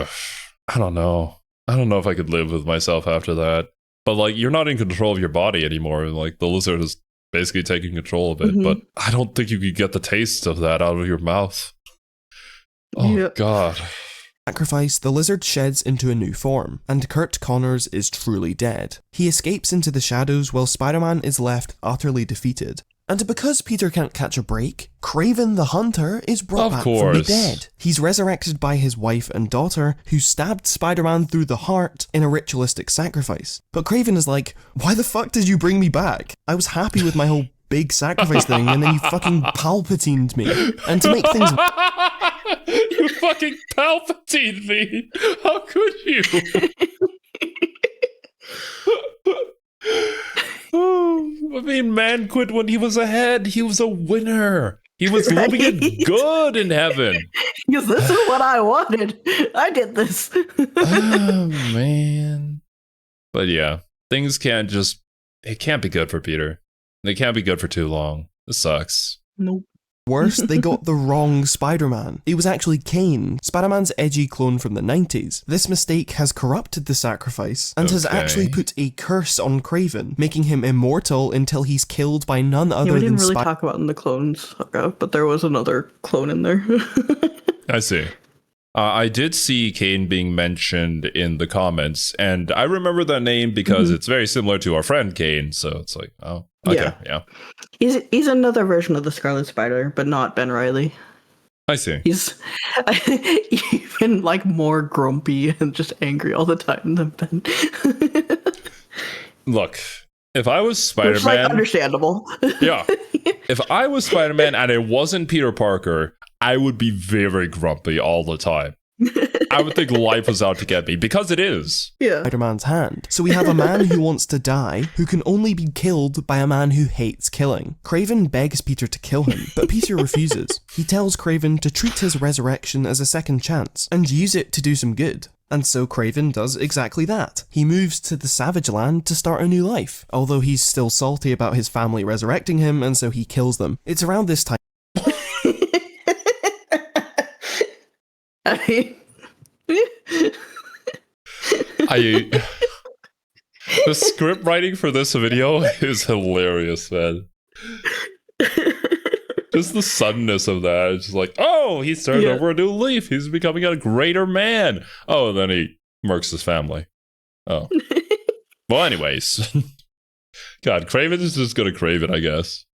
don't know if I could live with myself after that. But, like, you're not in control of your body anymore. Like, the Lizard is basically taking control of it. But I don't think you could get the taste of that out of your mouth. Oh, God. Sacrifice, the Lizard sheds into a new form, and Kurt Connors is truly dead. He escapes into the shadows while Spider-Man is left utterly defeated. And because Peter can't catch a break, Kraven the Hunter is brought back from the dead. He's resurrected by his wife and daughter, who stabbed Spider-Man through the heart in a ritualistic sacrifice. But Kraven is like, why the fuck did you bring me back? I was happy with my whole big sacrifice thing, and then you fucking Palpatined me. And to make things... You fucking Palpatined me! How could you? I mean, man quit when he was ahead. He was a winner. He was living it good in heaven. Because this is what I wanted. I did this. Oh, man. But yeah, things can't just, it can't be good for Peter. They can't be good for too long. This sucks. Nope. Worse, they got the wrong Spider-Man. It was actually Kane, Spider-Man's edgy clone from the 90s. This mistake has corrupted the sacrifice and has actually put a curse on Kraven, making him immortal until he's killed by none other we than didn't really talk about in the clones, but there was another clone in there. I see. I did see Kane being mentioned in the comments, and I remember that name because it's very similar to our friend Kane, so it's like, oh, okay, yeah. He's another version of the Scarlet Spider, but not Ben Reilly. I see. He's even like more grumpy and just angry all the time than Ben. Look, if I was Spider-Man... Which, like, understandable. Yeah. If I was Spider-Man and it wasn't Peter Parker, I would be very grumpy all the time. I would think life was out to get me, because it is. Yeah. Spider-Man's hand. So we have a man who wants to die, who can only be killed by a man who hates killing. Kraven begs Peter to kill him, but Peter refuses. He tells Kraven to treat his resurrection as a second chance, and use it to do some good. And so Kraven does exactly that. He moves to the Savage Land to start a new life, although he's still salty about his family resurrecting him, and so he kills them. It's around this time. The script writing for this video is hilarious, man. Just the suddenness of that. It's just like, oh, he's turned over a new leaf. He's becoming a greater man. Oh, and then he murks his family. Oh. Well, anyways. God, Kraven is just gonna crave it, I guess.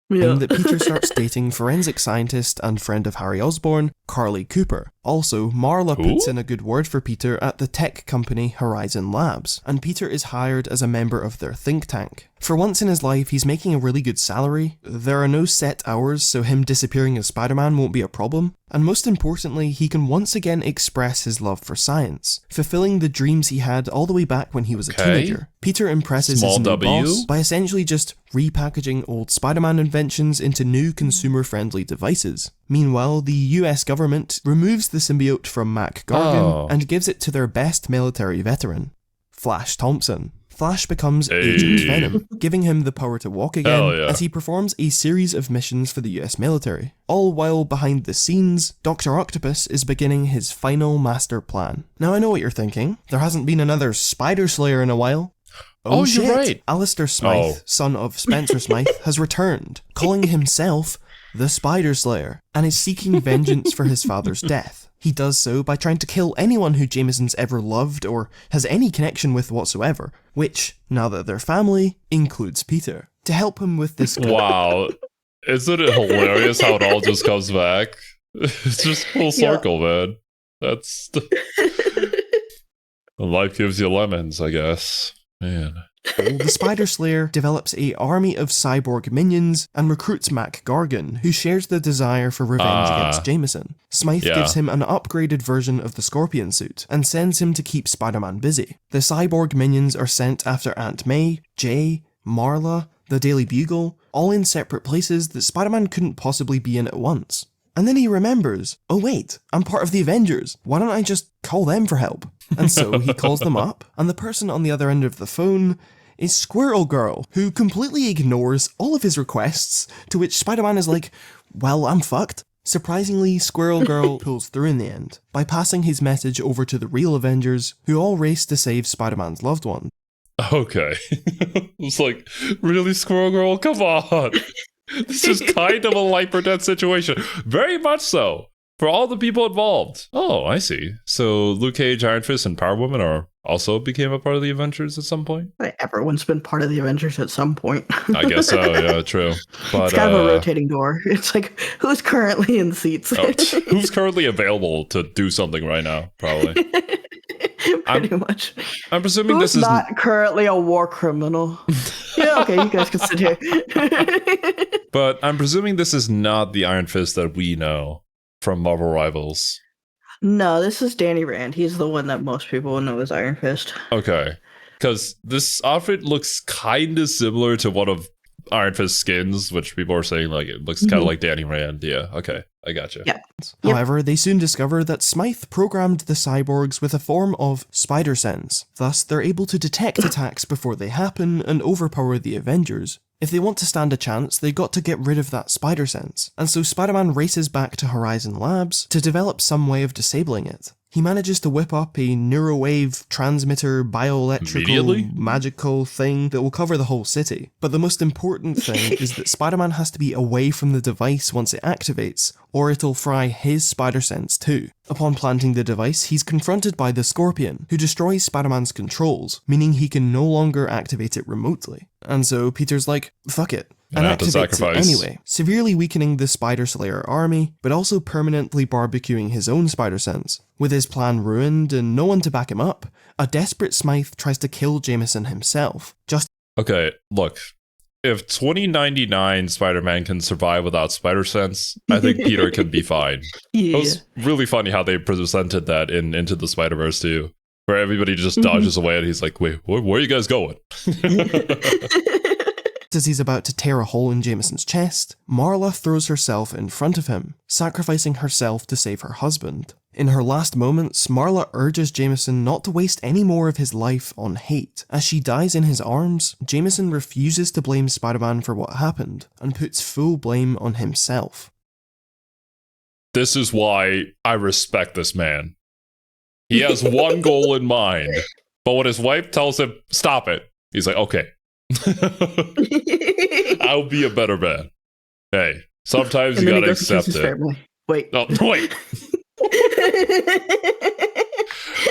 And that Peter starts dating forensic scientist and friend of Harry Osborn, Carly Cooper. Also, Marla puts in a good word for Peter at the tech company Horizon Labs, and Peter is hired as a member of their think tank. For once in his life, he's making a really good salary, there are no set hours, so him disappearing as Spider-Man won't be a problem, and most importantly, he can once again express his love for science, fulfilling the dreams he had all the way back when he was a teenager. Peter impresses his new boss by essentially just repackaging old Spider-Man inventions into new consumer-friendly devices. Meanwhile, the US government removes the symbiote from Mac Gargan and gives it to their best military veteran, Flash Thompson. Flash becomes Agent Venom, giving him the power to walk again as he performs a series of missions for the US military. All while behind the scenes, Dr. Octopus is beginning his final master plan. Now I know what you're thinking, there hasn't been another Spider Slayer in a while. Oh shit, you're right. Alistair Smythe, son of Spencer Smythe, has returned, calling himself the Spider Slayer, and is seeking vengeance for his father's death. He does so by trying to kill anyone who Jameson's ever loved or has any connection with whatsoever, which, now that they're family, includes Peter. To help him with this... Wow. Isn't it hilarious how it all just comes back? It's just full circle, man. That's... Life gives you lemons, I guess. Man. The Spider Slayer develops an army of cyborg minions and recruits Mac Gargan, who shares the desire for revenge against Jameson. Smythe gives him an upgraded version of the Scorpion suit and sends him to keep Spider-Man busy. The cyborg minions are sent after Aunt May, Jay, Marla, the Daily Bugle, all in separate places that Spider-Man couldn't possibly be in at once. And then he remembers, oh wait, I'm part of the Avengers, why don't I just call them for help? And so he calls them up, and the person on the other end of the phone is Squirrel Girl, who completely ignores all of his requests, to which Spider-Man is like, well, I'm fucked. Surprisingly, Squirrel Girl pulls through in the end, by passing his message over to the real Avengers, who all race to save Spider-Man's loved one. Okay. It's like, really, Squirrel Girl? Come on! This is kind of a life or death situation. Very much so. For all the people involved. Oh, I see. So Luke Cage, Iron Fist, and Power Woman are also became a part of the Avengers at some point? Everyone's been part of the Avengers at some point. I guess so, yeah, true. But, it's kind of a rotating door. It's like, who's currently in seats? Who's currently available to do something right now, probably. Pretty much. I'm presuming who's this is not currently a war criminal. Yeah, okay, you guys can sit here. But I'm presuming this is not the Iron Fist that we know from Marvel Rivals. No, this is Danny Rand. He's the one that most people know as Iron Fist. Okay. Because this outfit looks kind of similar to one of Iron Fist skins, which people are saying like it looks kind of like Danny Rand. Yeah, okay, I gotcha. Yeah. However, they soon discover that Smythe programmed the cyborgs with a form of spider sense. Thus, they're able to detect attacks before they happen and overpower the Avengers. If they want to stand a chance, they've got to get rid of that spider sense. And so Spider-Man races back to Horizon Labs to develop some way of disabling it. He manages to whip up a neurowave transmitter bioelectrical magical thing that will cover the whole city. But the most important thing is that Spider-Man has to be away from the device once it activates, or it'll fry his spider sense too. Upon planting the device, he's confronted by the Scorpion, who destroys Spider-Man's controls, meaning he can no longer activate it remotely. And so Peter's like, fuck it, and activates it anyway, severely weakening the Spider Slayer army, but also permanently barbecuing his own spider sense. With his plan ruined and no one to back him up, a desperate Smythe tries to kill Jameson himself. Okay, look. If 2099 Spider-Man can survive without spider sense, I think Peter can be fine. Yeah. It was really funny how they presented that in Into the Spider-Verse too, where everybody just dodges away and he's like, wait, where are you guys going? As he's about to tear a hole in Jameson's chest, Marla throws herself in front of him, sacrificing herself to save her husband. In her last moments, Marla urges Jameson not to waste any more of his life on hate. As she dies in his arms, Jameson refuses to blame Spider-Man for what happened, and puts full blame on himself. This is why I respect this man. He has one goal in mind, but when his wife tells him, stop it, he's like, okay. I'll be a better man. Hey, sometimes you gotta accept it. Family. Wait. Oh, wait.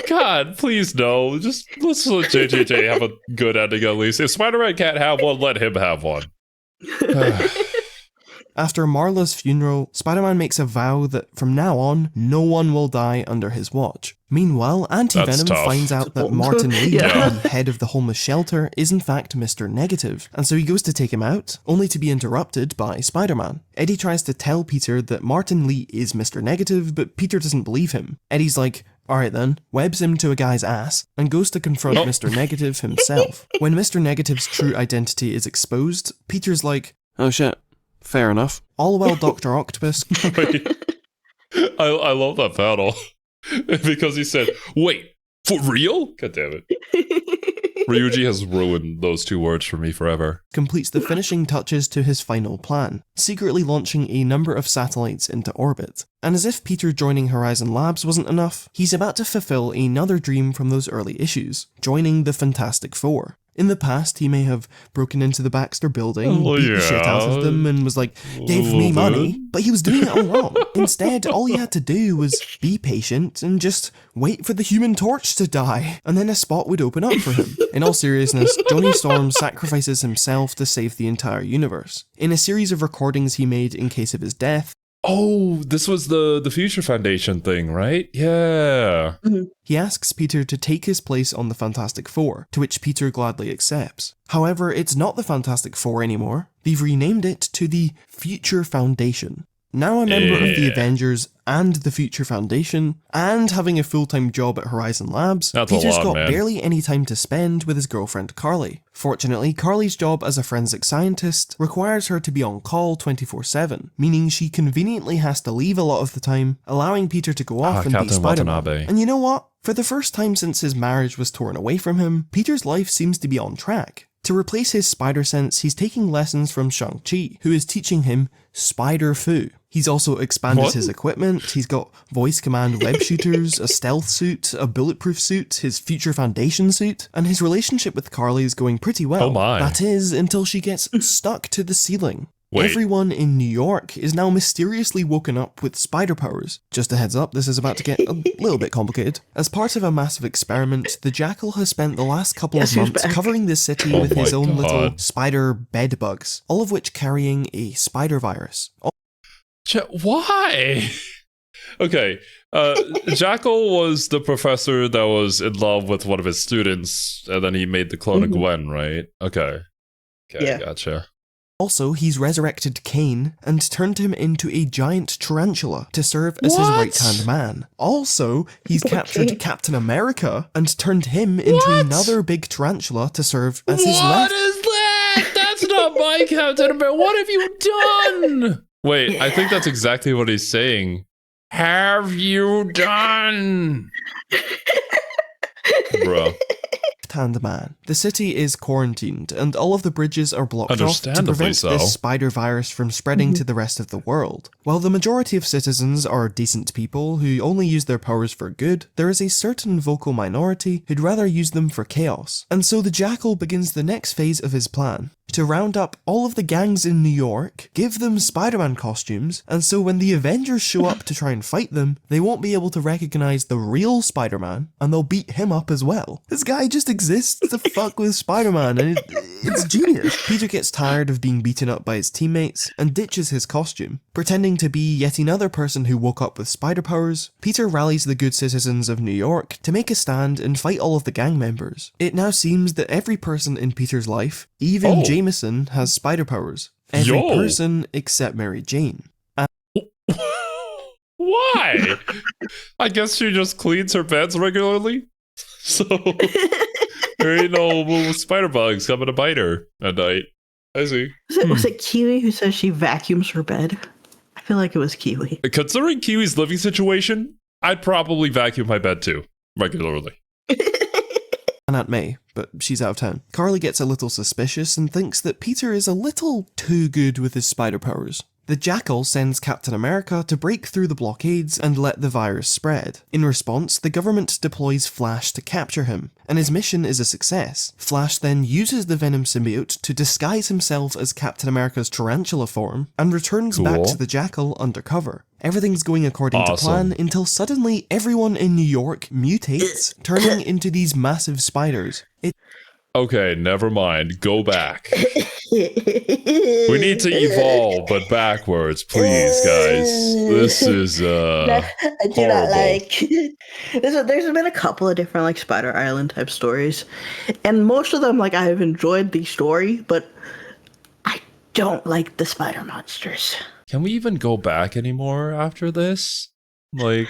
God, please no. Just let's let JJJ have a good ending at least. If Spider-Man can't have one, let him have one. After Marla's funeral, Spider-Man makes a vow that from now on, no one will die under his watch. Meanwhile, Anti-Venom finds out that Martin Lee, the head of the homeless shelter, is in fact Mr. Negative, and so he goes to take him out, only to be interrupted by Spider-Man. Eddie tries to tell Peter that Martin Lee is Mr. Negative, but Peter doesn't believe him. Eddie's like, alright then, webs him to a guy's ass, and goes to confront Mr. Negative himself. When Mr. Negative's true identity is exposed, Peter's like, oh shit. Fair enough. All while Dr. Octopus... I love that battle. Because he said, wait, for real? God damn it. Ryuji has ruined those two words for me forever. Completes the finishing touches to his final plan, secretly launching a number of satellites into orbit. And as if Peter joining Horizon Labs wasn't enough, he's about to fulfill another dream from those early issues, joining the Fantastic Four. In the past, he may have broken into the Baxter building, beat the shit out of them, and was like, give me money, but he was doing it all wrong. Instead, all he had to do was be patient and just wait for the Human Torch to die, and then a spot would open up for him. In all seriousness, Johnny Storm sacrifices himself to save the entire universe. In a series of recordings he made in case of his death, oh, this was the Future Foundation thing, right? Yeah. He asks Peter to take his place on the Fantastic Four, to which Peter gladly accepts. However, it's not the Fantastic Four anymore. They've renamed it to the Future Foundation. Now a member of the Avengers and the Future Foundation, and having a full-time job at Horizon Labs, Peter's got barely any time to spend with his girlfriend Carly. Fortunately, Carly's job as a forensic scientist requires her to be on call 24/7, meaning she conveniently has to leave a lot of the time, allowing Peter to go off and be Spider-Man. And you know what? For the first time since his marriage was torn away from him, Peter's life seems to be on track. To replace his spider sense, he's taking lessons from Shang-Chi, who is teaching him Spider-Fu. He's also expanded his equipment. He's got voice command web shooters, a stealth suit, a bulletproof suit, his Future Foundation suit, and his relationship with Carly is going pretty well. Oh my. That is, until she gets stuck to the ceiling. Everyone in New York is now mysteriously woken up with spider powers. Just a heads up, this is about to get a little bit complicated. As part of a massive experiment, the Jackal has spent the last couple of months covering the city with his own little spider bedbugs, all of which carrying a spider virus. Why? Okay, Jackal was the professor that was in love with one of his students, and then he made the clone of Gwen, right? Okay, gotcha. Also, he's resurrected Kane and turned him into a giant tarantula to serve as his right-hand man. Also, he's captured Captain America and turned him into another big tarantula to serve as his left. What is that? That's not not my Captain America. What have you done? Wait, I think that's exactly what he's saying. Have you done? Bro. Hand man. The city is quarantined, and all of the bridges are blocked off to Understandably prevent so. this spider virus from spreading to the rest of the world. While the majority of citizens are decent people who only use their powers for good, there is a certain vocal minority who'd rather use them for chaos. And so the Jackal begins the next phase of his plan. To round up all of the gangs in New York, give them Spider-Man costumes, and so when the Avengers show up to try and fight them, they won't be able to recognize the real Spider-Man, and they'll beat him up as well. This guy just exists to fuck with Spider-Man, and it's genius. Peter gets tired of being beaten up by his teammates, and ditches his costume. Pretending to be yet another person who woke up with spider powers, Peter rallies the good citizens of New York to make a stand and fight all of the gang members. It now seems that every person in Peter's life, even Jameson, has spider powers. Every person except Mary Jane. Why? I guess she just cleans her beds regularly. So there ain't no spider bugs coming to bite her at night. I see. Was it Kiwi who says she vacuums her bed? I feel like it was Kiwi. Considering Kiwi's living situation, I'd probably vacuum my bed too, regularly. And Aunt May, but she's out of town. Carly gets a little suspicious and thinks that Peter is a little too good with his spider powers. The Jackal sends Captain America to break through the blockades and let the virus spread. In response, the government deploys Flash to capture him, and his mission is a success. Flash then uses the Venom symbiote to disguise himself as Captain America's tarantula form, and returns back to the Jackal undercover. Everything's going according to plan until suddenly everyone in New York mutates, turning into these massive spiders. Okay, never mind. Go back. We need to evolve, but backwards, please, guys. This is I do not horrible. like. There's been a couple of different like Spider Island type stories, and most of them like I've enjoyed the story, but I don't like the spider monsters. Can we even go back anymore after this? Like,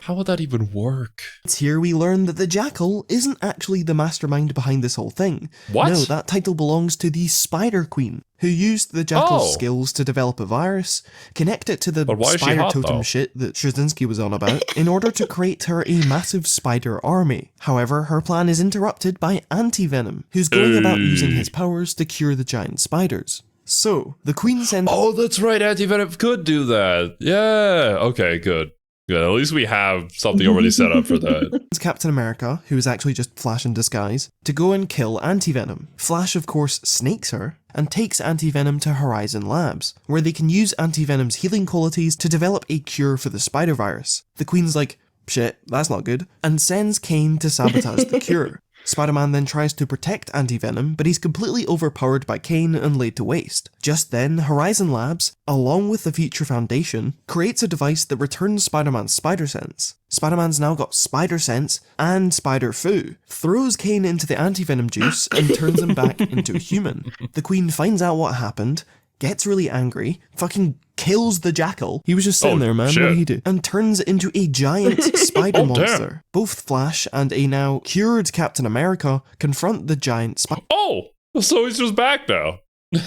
how would that even work? It's here we learn that the Jackal isn't actually the mastermind behind this whole thing. What? No, that title belongs to the Spider Queen, who used the Jackal's skills to develop a virus, connect it to the spider totem shit that Straczynski was on about, in order to create her a massive spider army. However, her plan is interrupted by Anti-Venom, who's going about using his powers to cure the giant spiders. So, the Queen sends... Oh, that's right, Anti-Venom could do that. Yeah, okay, good. Good, at least we have something already set up for that. Captain America, who is actually just Flash in disguise, to go and kill Anti-Venom. Flash, of course, snakes her, and takes Anti-Venom to Horizon Labs, where they can use Anti-Venom's healing qualities to develop a cure for the spider virus. The Queen's like, shit, that's not good, and sends Kane to sabotage the cure. Spider-Man then tries to protect Anti-Venom, but he's completely overpowered by Kane and laid to waste. Just then, Horizon Labs, along with the Future Foundation, creates a device that returns Spider-Man's spider sense. Spider-Man's now got spider sense and spider foo, throws Kane into the Anti-Venom juice, and turns him back into a human. The Queen finds out what happened, gets really angry, fucking kills the Jackal. He was just sitting there, man. Shit. What did he do? And turns into a giant spider monster. Damn. Both Flash and a now cured Captain America confront the giant spider. Oh, so he's just back now.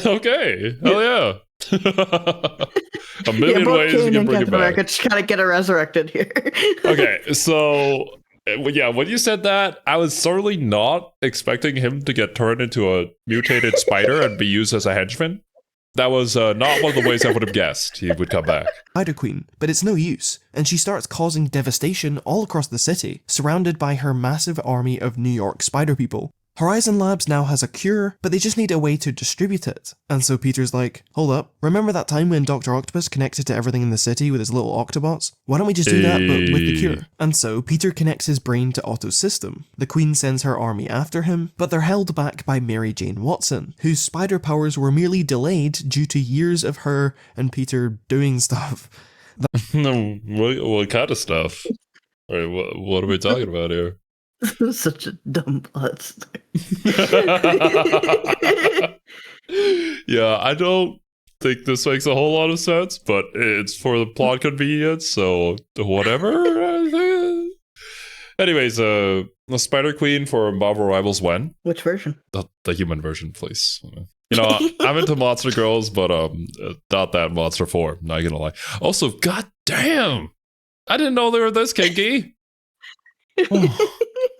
Okay, hell yeah. A million ways Kane we can and bring it Captain back. America just kind of get resurrected here. Okay, so yeah, when you said that, I was certainly not expecting him to get turned into a mutated spider and be used as a henchman. That was not one of the ways I would have guessed he would come back. Spider Queen, but it's no use, and she starts causing devastation all across the city, surrounded by her massive army of New York spider people. Horizon Labs now has a cure, but they just need a way to distribute it. And so Peter's like, hold up, remember that time when Dr. Octopus connected to everything in the city with his little Octobots? Why don't we just do that, but with the cure? And so Peter connects his brain to Otto's system. The Queen sends her army after him, but they're held back by Mary Jane Watson, whose spider powers were merely delayed due to years of her and Peter doing stuff. No, what kind of stuff? All right, what are we talking about here? Such a dumb plot. Yeah, I don't think this makes a whole lot of sense, but it's for the plot convenience, so whatever. Anyways, the Spider Queen for Marvel Rivals when? Which version? The human version, please. You know, I'm into monster girls, but not that monster form. Not gonna lie. Also, goddamn, I didn't know they were this kinky.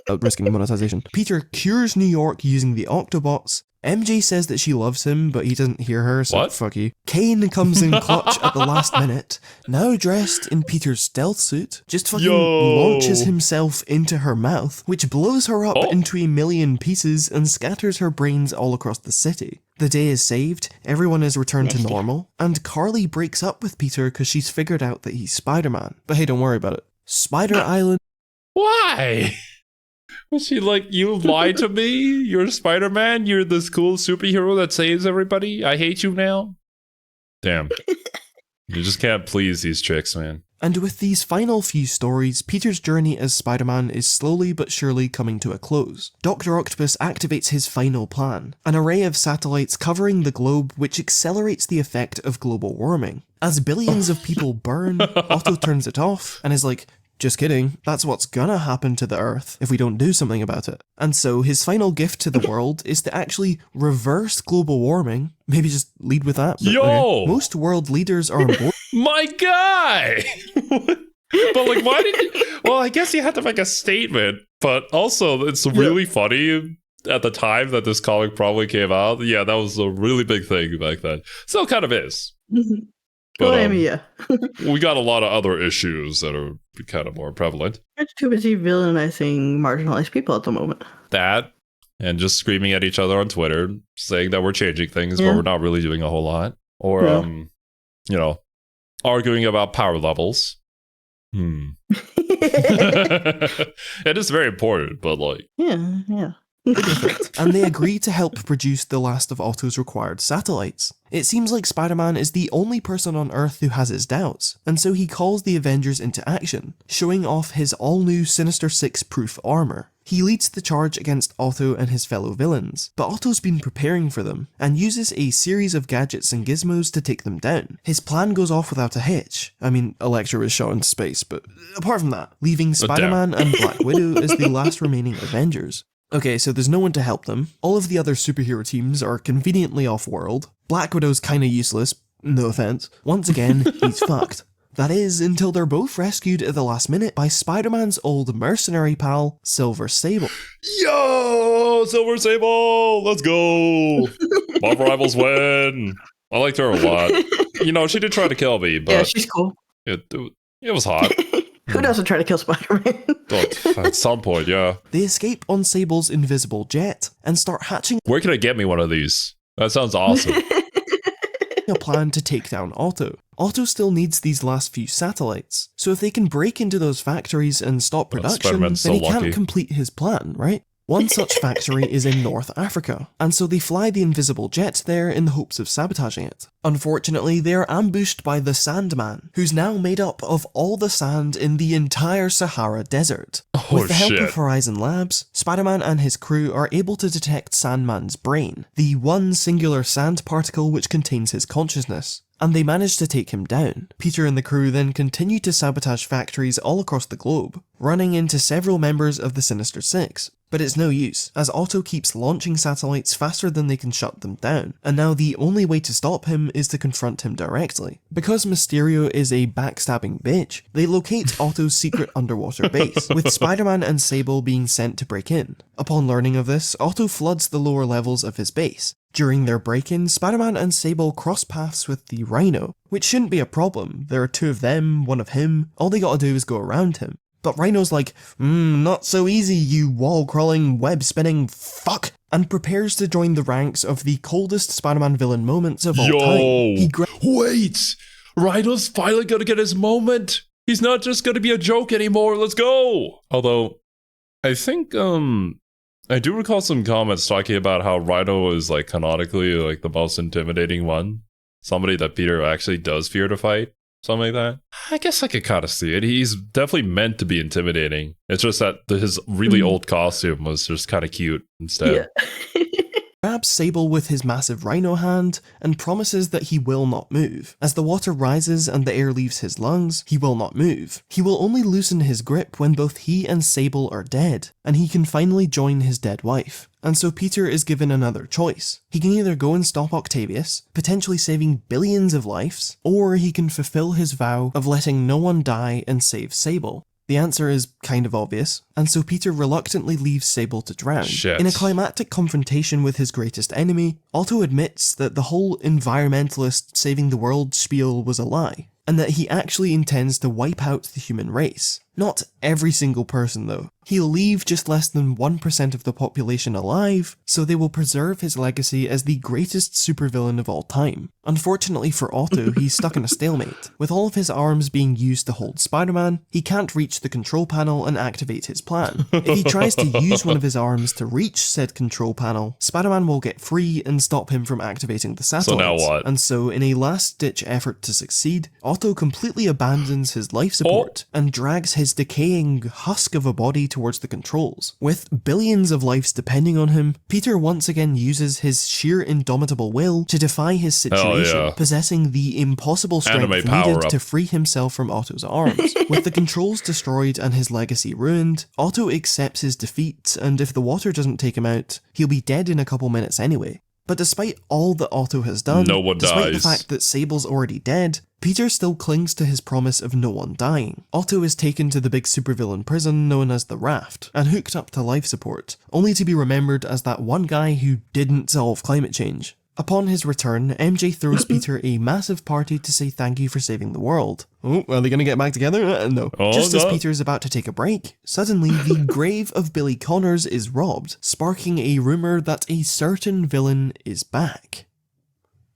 Risking monetization. Peter cures New York using the Octobots. MJ says that she loves him, but he doesn't hear her, so What? fuck you. Kane comes in clutch at the last minute, now dressed in Peter's stealth suit, just fucking launches himself into her mouth, which blows her up into a million pieces and scatters her brains all across the city. The day is saved, everyone is returned to normal, and Carly breaks up with Peter because she's figured out that he's Spider-Man. But hey, don't worry about it. Spider Island. Why? Was she like, you lied to me? You're Spider-Man? You're this cool superhero that saves everybody? I hate you now? Damn. You just can't please these chicks, man. And with these final few stories, Peter's journey as Spider-Man is slowly but surely coming to a close. Dr. Octopus activates his final plan, an array of satellites covering the globe which accelerates the effect of global warming. As billions of people burn, Otto turns it off and is like, just kidding, that's what's gonna happen to the Earth if we don't do something about it. And so his final gift to the world is to actually reverse global warming. Maybe just lead with that. Yo! Okay. Most world leaders are on board. My guy! But like, why did you... Well, I guess you had to make a statement, but also it's really funny at the time that this comic probably came out. Yeah, that was a really big thing back then. Still kind of is. But, yeah. we got a lot of other issues that are kind of more prevalent. We're too busy villainizing marginalized people at the moment. That, and just screaming at each other on Twitter, saying that we're changing things, but we're not really doing a whole lot. Or, you know, arguing about power levels. It is very important, but like... Yeah. And they agree to help produce the last of Otto's required satellites. It seems like Spider-Man is the only person on Earth who has his doubts, and so he calls the Avengers into action, showing off his all-new Sinister Six proof armor. He leads the charge against Otto and his fellow villains, but Otto's been preparing for them, and uses a series of gadgets and gizmos to take them down. His plan goes off without a hitch. I mean, Elektra is shot into space, but apart from that, leaving Spider-Man and Black Widow as the last remaining Avengers. Okay, so there's no one to help them. All of the other superhero teams are conveniently off-world. Black Widow's kinda useless, no offense. Once again, he's fucked. That is, until they're both rescued at the last minute by Spider-Man's old mercenary pal, Silver Sable. Yo, Silver Sable, let's go. Marvel Rivals win. I liked her a lot. You know, she did try to kill me, but... Yeah, she's cool. It was hot. Who doesn't try to kill Spider-Man? At some point, yeah. They escape on Sable's invisible jet and start hatching Where can I get me one of these? That sounds awesome. a plan to take down Otto. Otto still needs these last few satellites, so if they can break into those factories and stop production, then he can't complete his plan, right? One such factory is in North Africa, and so they fly the invisible jet there in the hopes of sabotaging it. Unfortunately, they are ambushed by the Sandman, who's now made up of all the sand in the entire Sahara Desert. With the help of Horizon Labs, Spider-Man and his crew are able to detect Sandman's brain, the one singular sand particle which contains his consciousness, and they manage to take him down. Peter and the crew then continue to sabotage factories all across the globe, running into several members of the Sinister Six. But it's no use, as Otto keeps launching satellites faster than they can shut them down, and now the only way to stop him is to confront him directly. Because Mysterio is a backstabbing bitch, they locate Otto's secret underwater base, with Spider-Man and Sable being sent to break in. Upon learning of this, Otto floods the lower levels of his base. During their break-in, Spider-Man and Sable cross paths with the Rhino, which shouldn't be a problem. There are two of them, one of him, all they gotta do is go around him. But Rhino's like, not so easy, you wall-crawling, web-spinning fuck, and prepares to join the ranks of the coldest Spider-Man villain moments of all time. Wait! Rhino's finally gonna get his moment! He's not just gonna be a joke anymore, let's go! Although, I think, I do recall some comments talking about how Rhino is, like, canonically, like, the most intimidating one. Somebody that Peter actually does fear to fight. Something like that. I guess I could kind of see it. He's definitely meant to be intimidating. It's just that his really old costume was just kind of cute instead. Yeah. grabs Sable with his massive rhino hand and promises that he will not move. As the water rises and the air leaves his lungs, he will not move. He will only loosen his grip when both he and Sable are dead, and he can finally join his dead wife. And so Peter is given another choice. He can either go and stop Octavius, potentially saving billions of lives, or he can fulfill his vow of letting no one die and save Sable. The answer is kind of obvious, and so Peter reluctantly leaves Sable to drown. Shit. In a climactic confrontation with his greatest enemy, Otto admits that the whole environmentalist saving the world spiel was a lie, and that he actually intends to wipe out the human race. Not every single person though. He'll leave just less than 1% of the population alive, so they will preserve his legacy as the greatest supervillain of all time. Unfortunately for Otto, he's stuck in a stalemate. With all of his arms being used to hold Spider-Man, he can't reach the control panel and activate his plan. If he tries to use one of his arms to reach said control panel, Spider-Man will get free and stop him from activating the satellites. So now what? And so, in a last-ditch effort to succeed, Otto completely abandons his life support and drags his decaying husk of a body towards the controls. With billions of lives depending on him, Peter once again uses his sheer indomitable will to defy his situation, possessing the impossible strength needed to free himself from Otto's arms. With the controls destroyed and his legacy ruined, Otto accepts his defeat, and if the water doesn't take him out, he'll be dead in a couple minutes anyway. But despite all that Otto has done, despite the fact that Sable's already dead, Peter still clings to his promise of no one dying. Otto is taken to the big supervillain prison known as the Raft, and hooked up to life support, only to be remembered as that one guy who didn't solve climate change. Upon his return, MJ throws Peter a massive party to say thank you for saving the world. Oh, are they going to get back together? No. Just as Peter is about to take a break, suddenly the grave of Billy Connors is robbed, sparking a rumour that a certain villain is back.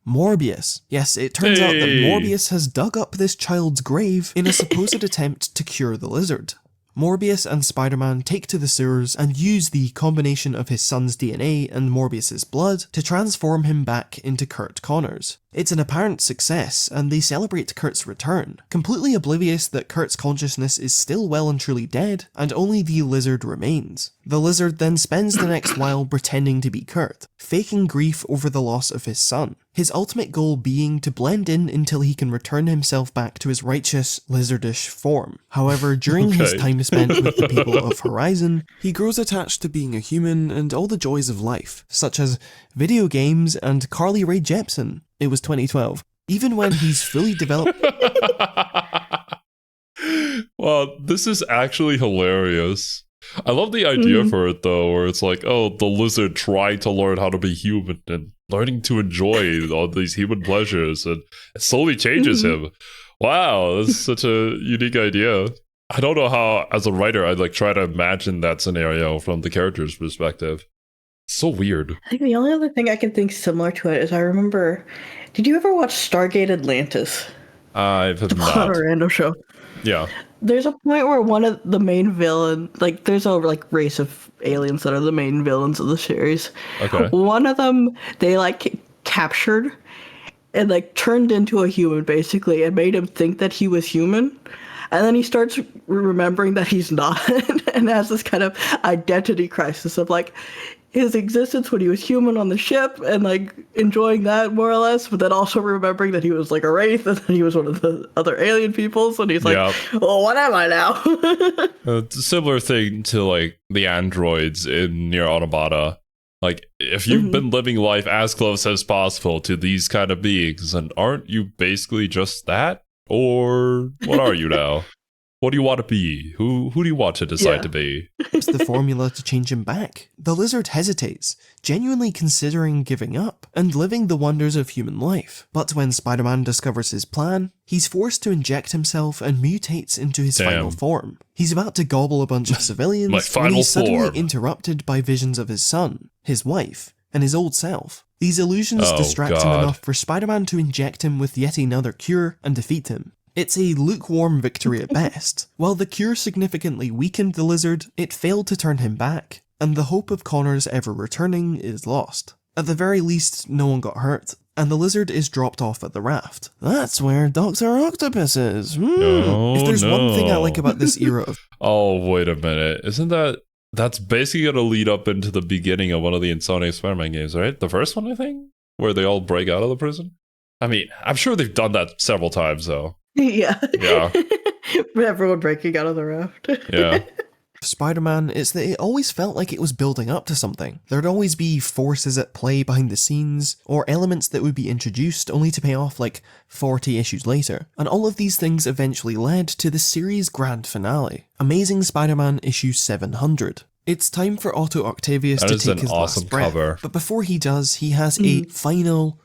Morbius. Yes, it turns out that Morbius has dug up this child's grave in a supposed attempt to cure the lizard. Morbius and Spider-Man take to the sewers and use the combination of his son's DNA and Morbius's blood to transform him back into Kurt Connors. It's an apparent success, and they celebrate Kurt's return, completely oblivious that Kurt's consciousness is still well and truly dead, and only the lizard remains. The lizard then spends the next while pretending to be Kurt, faking grief over the loss of his son, his ultimate goal being to blend in until he can return himself back to his righteous, lizardish form. However, during his time spent with the people of Horizon, he grows attached to being a human and all the joys of life, such as video games and Carly Rae Jepsen. It was 2012. Even when he's fully developed... Well, this is actually hilarious. I love the idea for it, though, where it's like, oh, the lizard tried to learn how to be human and learning to enjoy all these human pleasures, and it slowly changes him. Wow, that's such a unique idea. I don't know how, as a writer, I'd try to imagine that scenario from the character's perspective. So weird. I think the only other thing I can think similar to it is I remember, did you ever watch Stargate Atlantis? I've the Paul Orlando show. Yeah. There's a point where one of the main villain, there's a race of aliens that are the main villains of the series. Okay. One of them they captured and turned into a human basically and made him think that he was human. And then he starts remembering that he's not and has this kind of identity crisis of his existence when he was human on the ship and enjoying that more or less, but then also remembering that he was a wraith and that he was one of the other alien peoples, and he's well, what am I now? It's a similar thing to the androids in Nier Automata. If you've been living life as close as possible to these kind of beings, then aren't you basically just that? Or what are you now? What do you want to be? Who do you want to decide to be? It's the formula to change him back. The lizard hesitates, genuinely considering giving up and living the wonders of human life. But when Spider-Man discovers his plan, he's forced to inject himself and mutates into his final form. He's about to gobble a bunch of civilians when he's suddenly interrupted by visions of his son, his wife, and his old self. These illusions distract him enough for Spider-Man to inject him with yet another cure and defeat him. It's a lukewarm victory at best. While the cure significantly weakened the lizard, it failed to turn him back, and the hope of Connors ever returning is lost. At the very least, no one got hurt, and the lizard is dropped off at the raft. That's where Dr. Octopus is. If there's one thing I like about this era of... Oh, wait a minute. Isn't that That's basically going to lead up into the beginning of one of the Insomniac Spider-Man games, right? The first one, I think, where they all break out of the prison. I mean, I'm sure they've done that several times, though. Yeah. Yeah. Everyone breaking out of the raft. Yeah. Spider-Man is that it always felt like it was building up to something. There'd always be forces at play behind the scenes, or elements that would be introduced only to pay off like 40 issues later. And all of these things eventually led to the series' grand finale, Amazing Spider-Man issue 700. It's time for Otto Octavius to take his last breath, cover. but before he does, he has a final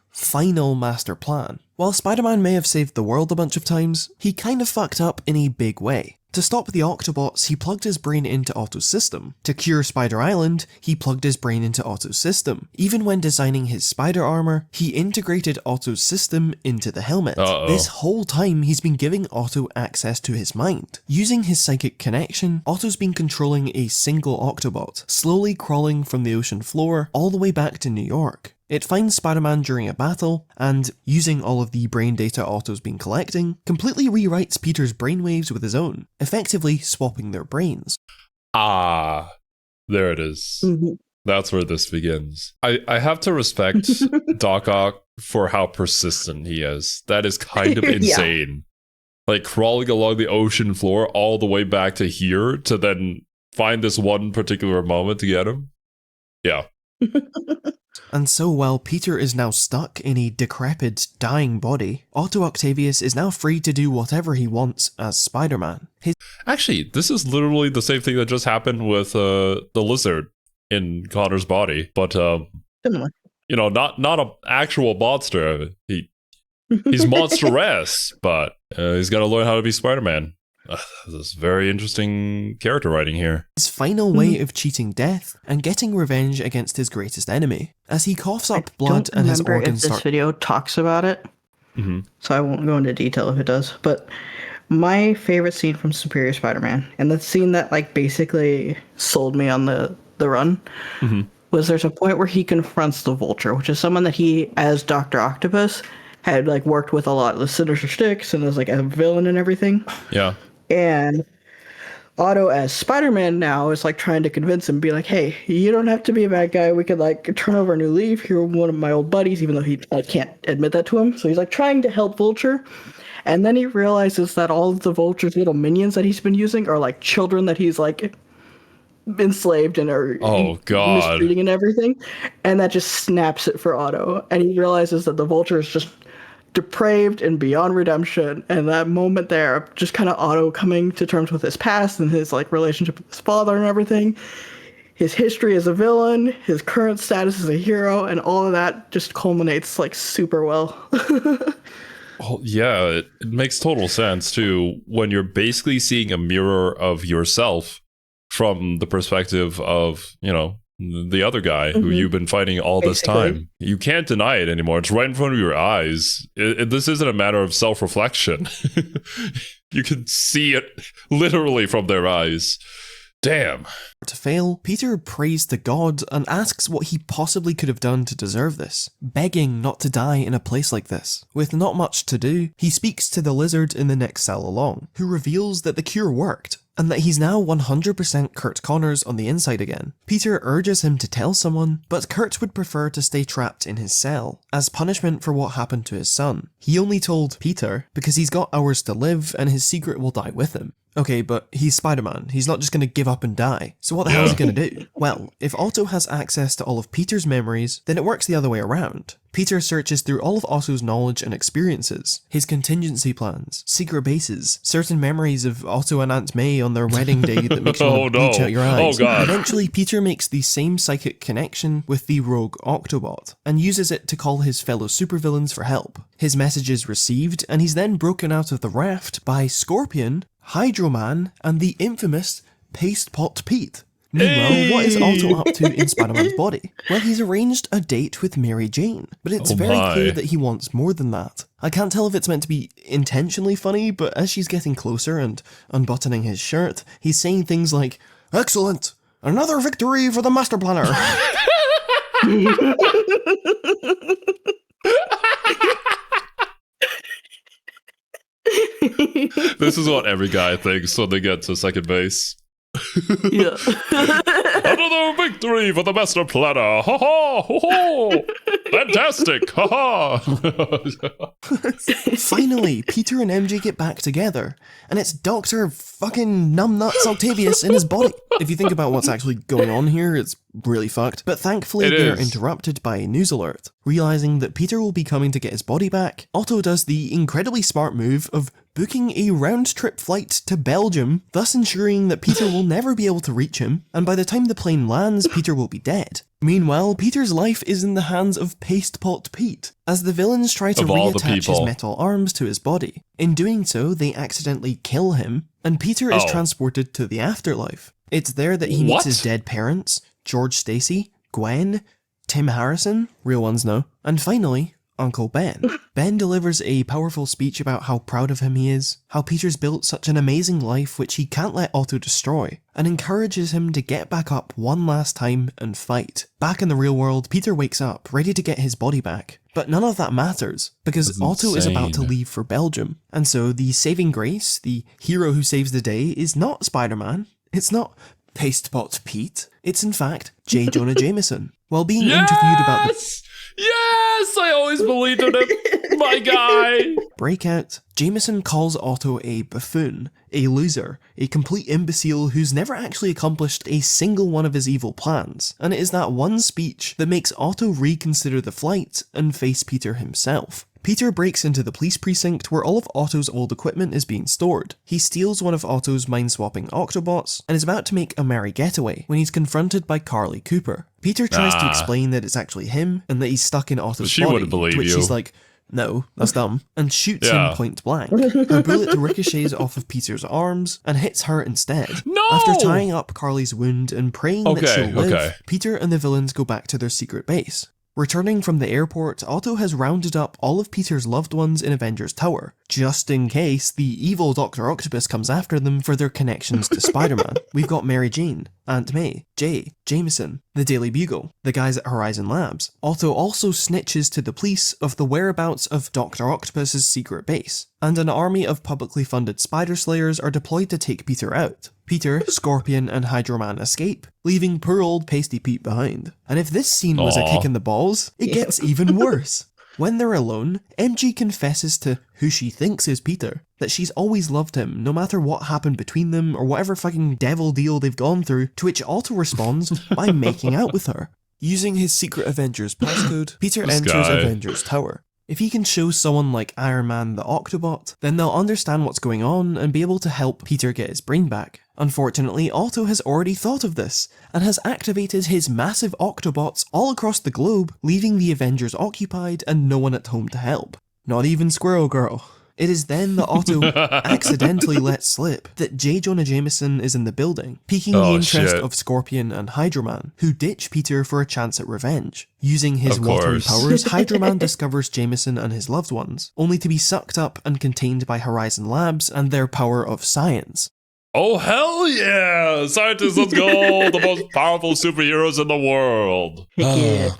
master plan. While Spider-Man may have saved the world a bunch of times, he kind of fucked up in a big way. To stop the Octobots, he plugged his brain into Otto's system. To cure Spider Island, he plugged his brain into Otto's system. Even when designing his spider armor, he integrated Otto's system into the helmet. This whole time, he's been giving Otto access to his mind. Using his psychic connection, Otto's been controlling a single Octobot, slowly crawling from the ocean floor all the way back to New York. It finds Spider-Man during a battle, and, using all of the brain data Otto's been collecting, completely rewrites Peter's brainwaves with his own, effectively swapping their brains. Ah, there it is. That's where this begins. I have to respect Doc Ock for how persistent he is. That is kind of insane. Like crawling along the ocean floor all the way back to here to then find this one particular moment to get him. Yeah. And so while Peter is now stuck in a decrepit, dying body, Otto Octavius is now free to do whatever he wants as Spider-Man. Actually, this is literally the same thing that just happened with the lizard in Connor's body, but Similar. you know, not an actual monster. He's monstrous, but he's got to learn how to be Spider-Man. This is very interesting character writing here. His final way of cheating death and getting revenge against his greatest enemy. As he coughs up blood and his organs start... This video talks about it, so I won't go into detail if it does, but my favorite scene from Superior Spider-Man, and the scene that like basically sold me on the run, was there's a point where he confronts the Vulture, which is someone that he, as Dr. Octopus, had like worked with a lot of the Sinister Six and was like a villain and everything. Yeah. And Otto, as Spider-Man now, is like trying to convince him, be like, hey, you don't have to be a bad guy. We could like turn over a new leaf. You're one of my old buddies, even though he can't admit that to him. So he's like trying to help Vulture. And then he realizes that all of the Vulture's little minions that he's been using are like children that he's like enslaved and are mistreating and everything. And that just snaps it for Otto. And he realizes that the Vulture is just depraved and beyond redemption, and that moment there, just kind of Otto coming to terms with his past and his like relationship with his father and everything, his history as a villain, his current status as a hero, and all of that just culminates like super well. Oh, yeah, it makes total sense too when you're basically seeing a mirror of yourself from the perspective of, you know, the other guy who you've been fighting all this time. You can't deny it anymore. It's right in front of your eyes. This isn't a matter of self-reflection. You can see it literally from their eyes. Damn. To fail, Peter prays to God and asks what he possibly could have done to deserve this, begging not to die in a place like this. With not much to do, he speaks to the lizard in the next cell along, who reveals that the cure worked, and that he's now 100% Kurt Connors on the inside again. Peter urges him to tell someone, but Kurt would prefer to stay trapped in his cell, as punishment for what happened to his son. He only told Peter because he's got hours to live and his secret will die with him. Okay, but he's Spider-Man. He's not just going to give up and die. So what the hell is he going to do? Well, if Otto has access to all of Peter's memories, then it works the other way around. Peter searches through all of Otto's knowledge and experiences, his contingency plans, secret bases, certain memories of Otto and Aunt May on their wedding day that makes you want to bleach out your eyes. Eventually, Peter makes the same psychic connection with the rogue Octobot, and uses it to call his fellow supervillains for help. His message is received, and he's then broken out of the raft by Scorpion, Hydro Man, and the infamous Paste Pot Pete. Meanwhile, what is Otto up to in Spider-Man's body? Well, he's arranged a date with Mary Jane, but it's very clear that he wants more than that. I can't tell if it's meant to be intentionally funny, but as she's getting closer and unbuttoning his shirt, he's saying things like, "Excellent! Another victory for the Master Planner!" This is what every guy thinks when they get to second base. Yeah. Another victory for the master planner. Ha ha! Ho ho! Fantastic! Ha ha! Finally, Peter and MJ get back together, and it's Dr. fucking Numbnuts Octavius in his body. If you think about what's actually going on here, it's really fucked. But thankfully, they're interrupted by a news alert. Realizing that Peter will be coming to get his body back, Otto does the incredibly smart move of booking a round-trip flight to Belgium, thus ensuring that Peter will never be able to reach him, and by the time the plane lands, Peter will be dead. Meanwhile, Peter's life is in the hands of Pastepot Pete, as the villains try to reattach his metal arms to his body. In doing so, they accidentally kill him, and Peter is transported to the afterlife. It's there that he meets his dead parents, George Stacy, Gwen, Tim Harrison, real ones no, and finally, Uncle Ben. Ben delivers a powerful speech about how proud of him he is, how Peter's built such an amazing life which he can't let Otto destroy, and encourages him to get back up one last time and fight. Back in the real world, Peter wakes up, ready to get his body back. But none of that matters, because Otto is about to leave for Belgium. And so the saving grace, the hero who saves the day, is not Spider-Man, it's not Pastepot Pete, it's in fact J. Jonah Jameson. While being interviewed about the... Yes! I always believed in him! My guy! Breakout, Jameson calls Otto a buffoon, a loser, a complete imbecile who's never actually accomplished a single one of his evil plans, and it is that one speech that makes Otto reconsider the flight and face Peter himself. Peter breaks into the police precinct where all of Otto's old equipment is being stored. He steals one of Otto's mind-swapping Octobots and is about to make a merry getaway when he's confronted by Carly Cooper. Peter tries to explain that it's actually him and that he's stuck in Otto's body, wouldn't believe to which you. She's like, no, that's dumb, and shoots him point blank. Her bullet ricochets off of Peter's arms and hits her instead. No! After tying up Carly's wound and praying that she'll live, Peter and the villains go back to their secret base. Returning from the airport, Otto has rounded up all of Peter's loved ones in Avengers Tower, just in case the evil Dr. Octopus comes after them for their connections to Spider-Man. We've got Mary Jane, Aunt May, Jay, Jameson, the Daily Bugle, the guys at Horizon Labs. Otto also snitches to the police of the whereabouts of Dr. Octopus's secret base, and an army of publicly funded Spider Slayers are deployed to take Peter out. Peter, Scorpion, and Hydro Man escape, leaving poor old Pasty Pete behind. And if this scene was a kick in the balls, it gets even worse. When they're alone, MG confesses to who she thinks is Peter, that she's always loved him, no matter what happened between them or whatever fucking devil deal they've gone through, to which Otto responds by making out with her. Using his secret Avengers passcode, Peter enters Avengers Tower. If he can show someone like Iron Man the Octobot, then they'll understand what's going on and be able to help Peter get his brain back. Unfortunately, Otto has already thought of this, and has activated his massive Octobots all across the globe, leaving the Avengers occupied and no one at home to help. Not even Squirrel Girl. It is then that Otto accidentally lets slip that J. Jonah Jameson is in the building, piquing the interest of Scorpion and Hydro Man, who ditch Peter for a chance at revenge. Using his watery powers, Hydro Man discovers Jameson and his loved ones, only to be sucked up and contained by Horizon Labs and their power of science. Oh, hell yeah! Scientists, let's go! The most powerful superheroes in the world! Yeah.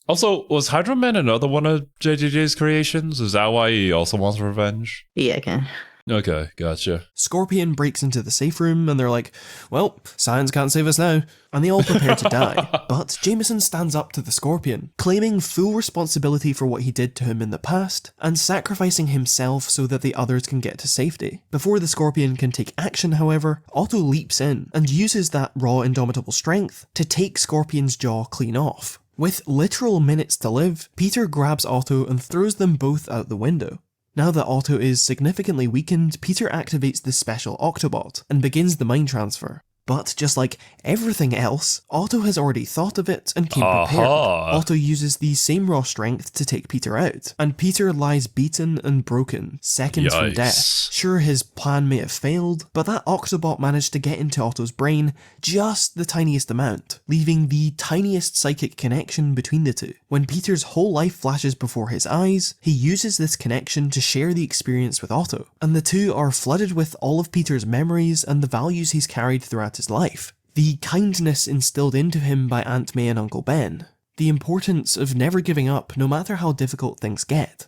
Also, was Hydro Man another one of JJJ's creations? Is that why he also wants revenge? Yeah, again. Okay, gotcha. Scorpion breaks into the safe room and they're like, well, science can't save us now. And they all prepare to die. But Jameson stands up to the Scorpion, claiming full responsibility for what he did to him in the past, and sacrificing himself so that the others can get to safety. Before the Scorpion can take action, however, Otto leaps in and uses that raw indomitable strength to take Scorpion's jaw clean off. With literal minutes to live, Peter grabs Otto and throws them both out the window. Now that Otto is significantly weakened, Peter activates the special Octobot and begins the mind transfer. But just like everything else, Otto has already thought of it and came prepared. Otto uses the same raw strength to take Peter out, and Peter lies beaten and broken, seconds from death. Sure, his plan may have failed, but that Octobot managed to get into Otto's brain just the tiniest amount, leaving the tiniest psychic connection between the two. When Peter's whole life flashes before his eyes, he uses this connection to share the experience with Otto, and the two are flooded with all of Peter's memories and the values he's carried throughout his life. The kindness instilled into him by Aunt May and Uncle Ben. The importance of never giving up no matter how difficult things get.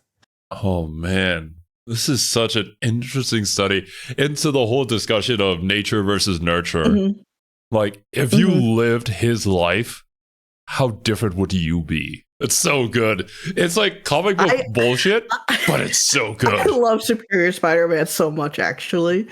Oh man, this is such an interesting study into the whole discussion of nature versus nurture. Like, if you lived his life, how different would you be? It's so good. It's like comic book bullshit, but it's so good. I love Superior Spider-Man so much, actually.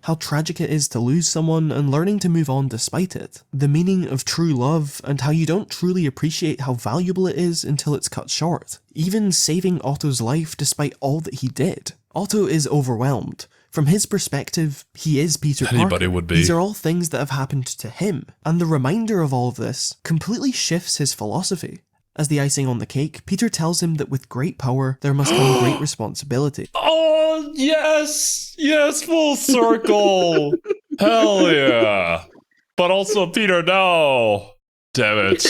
How tragic it is to lose someone and learning to move on despite it. The meaning of true love and how you don't truly appreciate how valuable it is until it's cut short. Even saving Otto's life despite all that he did. Otto is overwhelmed. From his perspective, he is Peter Parker. Anybody would be. These are all things that have happened to him, and the reminder of all of this completely shifts his philosophy. As the icing on the cake, Peter tells him that with great power, there must come great responsibility. Oh, yes! Yes, full circle! Hell yeah! But also, Peter, no! Damn it.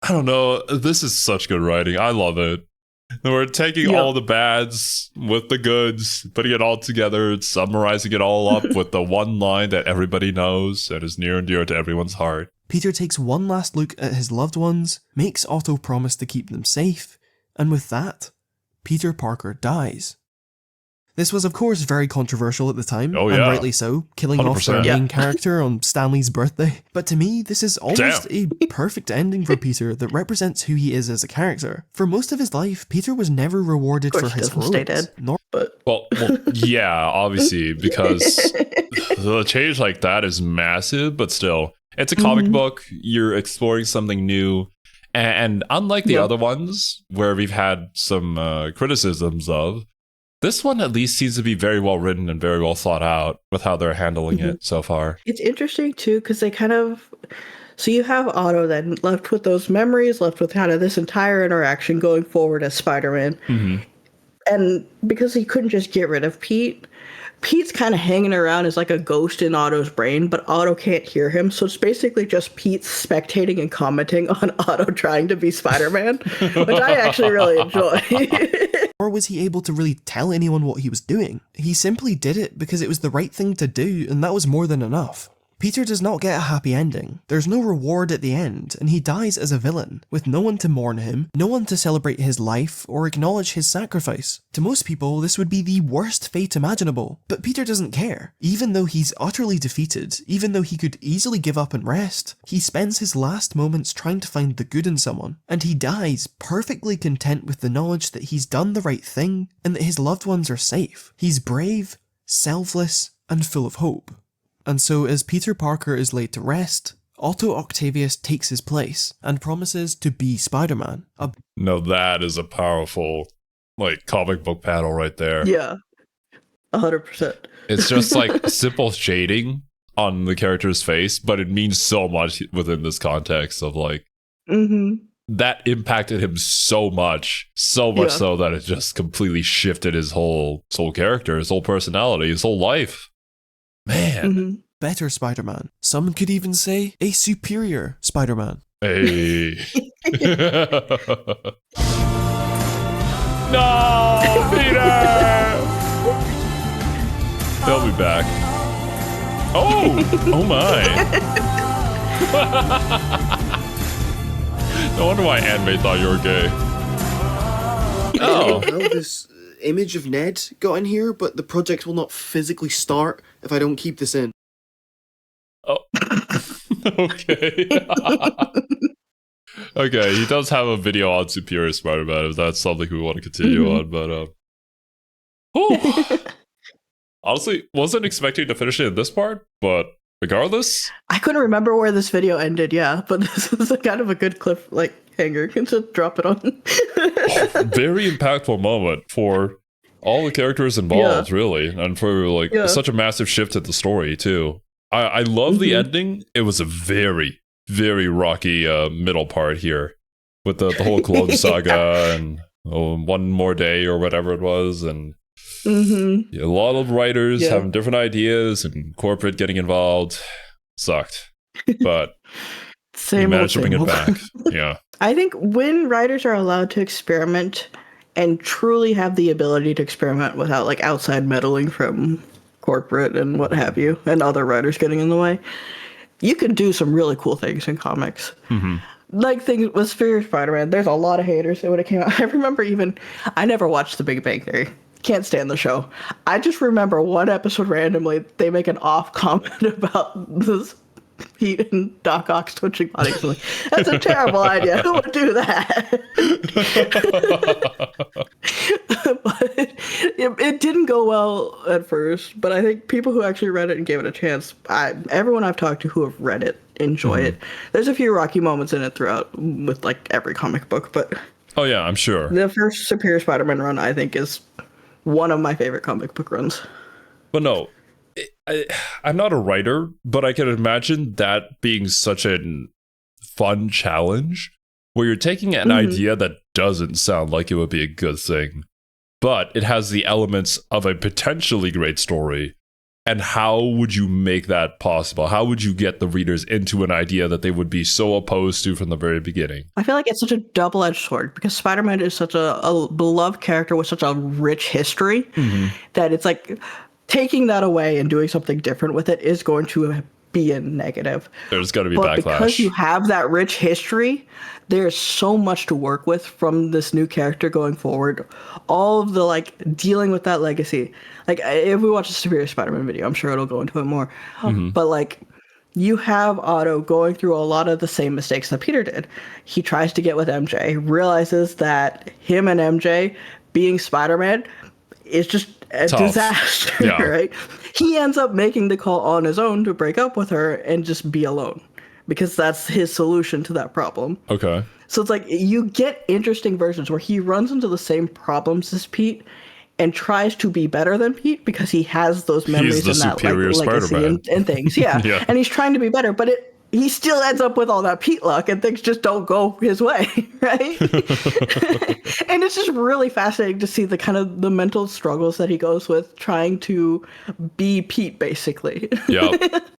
I don't know. This is such good writing. I love it. We're taking all the bads with the goods, putting it all together, summarizing it all up with the one line that everybody knows that is near and dear to everyone's heart. Peter takes one last look at his loved ones, makes Otto promise to keep them safe, and with that, Peter Parker dies. This was of course very controversial at the time, and rightly so, killing 100%. Off their main character on Stanley's birthday. But to me, this is almost a perfect ending for Peter that represents who he is as a character. For most of his life, Peter was never rewarded for his heroics. Well, yeah, obviously, because the change like that is massive, but still, it's a comic book, you're exploring something new, and unlike the other ones, where we've had some criticisms of, this one at least seems to be very well written and very well thought out with how they're handling it so far. It's interesting too, because they kind of... So you have Otto then left with those memories, left with kind of this entire interaction going forward as Spider-Man. And because he couldn't just get rid of Pete, Pete's kind of hanging around as like a ghost in Otto's brain, but Otto can't hear him. So it's basically just Pete spectating and commenting on Otto trying to be Spider-Man, which I actually really enjoy. Or was he able to really tell anyone what he was doing? He simply did it because it was the right thing to do, and that was more than enough. Peter does not get a happy ending. There's no reward at the end, and he dies as a villain, with no one to mourn him, no one to celebrate his life or acknowledge his sacrifice. To most people, this would be the worst fate imaginable, but Peter doesn't care. Even though he's utterly defeated, even though he could easily give up and rest, he spends his last moments trying to find the good in someone, and he dies perfectly content with the knowledge that he's done the right thing and that his loved ones are safe. He's brave, selfless, and full of hope. And so as Peter Parker is laid to rest, Otto Octavius takes his place and promises to be Spider-Man. No, that is a powerful, comic book panel right there. Yeah, 100%. It's just like simple shading on the character's face, but it means so much within this context of that impacted him so much so that it just completely shifted his whole character, his whole personality, his whole life. Man. Better Spider-Man. Some could even say a superior Spider-Man. Hey. No, Peter! They'll be back. Oh my. No wonder why Anime thought you were gay. Oh. Well, this image of Ned got in here, but the project will not physically start if I don't keep this in. Oh. Okay. Okay, he does have a video on Superior Spider-Man if that's something we want to continue on, but honestly, wasn't expecting to finish it in this part, but regardless. I couldn't remember where this video ended, but this is kind of a good cliff hanger. Can just drop it on. Very impactful moment for all the characters involved, really, and for such a massive shift in the story too. I love the ending. It was a very, very rocky middle part here with the whole clone saga and one more day or whatever it was, and a lot of writers having different ideas and corporate getting involved. Sucked, but we managed to bring it back. Yeah, I think when writers are allowed to experiment and truly have the ability to experiment without outside meddling from corporate and what have you, and other writers getting in the way, you can do some really cool things in comics. Like things with Superior Spider-Man, there's a lot of haters when it came out. I remember I never watched The Big Bang Theory. can't stand the show. I just remember one episode randomly, they make an off comment about this Pete and Doc Ock's twitching bodies. Like, that's a terrible idea. Who would do that? But it didn't go well at first, but I think people who actually read it and gave it a chance, everyone I've talked to who have read it enjoy it. There's a few rocky moments in it throughout with like every comic book, but oh yeah, I'm sure. The first Superior Spider-Man run, I think, is one of my favorite comic book runs. But no, I'm not a writer, but I can imagine that being such a fun challenge where you're taking an idea that doesn't sound like it would be a good thing, but it has the elements of a potentially great story. And how would you make that possible? How would you get the readers into an idea that they would be so opposed to from the very beginning? I feel like it's such a double-edged sword because Spider-Man is such a beloved character with such a rich history that it's like taking that away and doing something different with it is going to be a negative. There's got to be but backlash. Because you have that rich history, there's so much to work with from this new character going forward. All of the like dealing with that legacy. Like if we watch a Superior Spider-Man video, I'm sure it'll go into it more. But like you have Otto going through a lot of the same mistakes that Peter did. He tries to get with MJ, realizes that him and MJ being Spider-Man is just a disaster, right? He ends up making the call on his own to break up with her and just be alone because that's his solution to that problem. Okay. So it's like you get interesting versions where he runs into the same problems as Pete and tries to be better than Pete because he has those memories and that like, legacy and things. Yeah. And he's trying to be better, but he still ends up with all that Pete luck and things just don't go his way, right? And it's just really fascinating to see the kind of the mental struggles that he goes with trying to be Pete, basically. Yeah.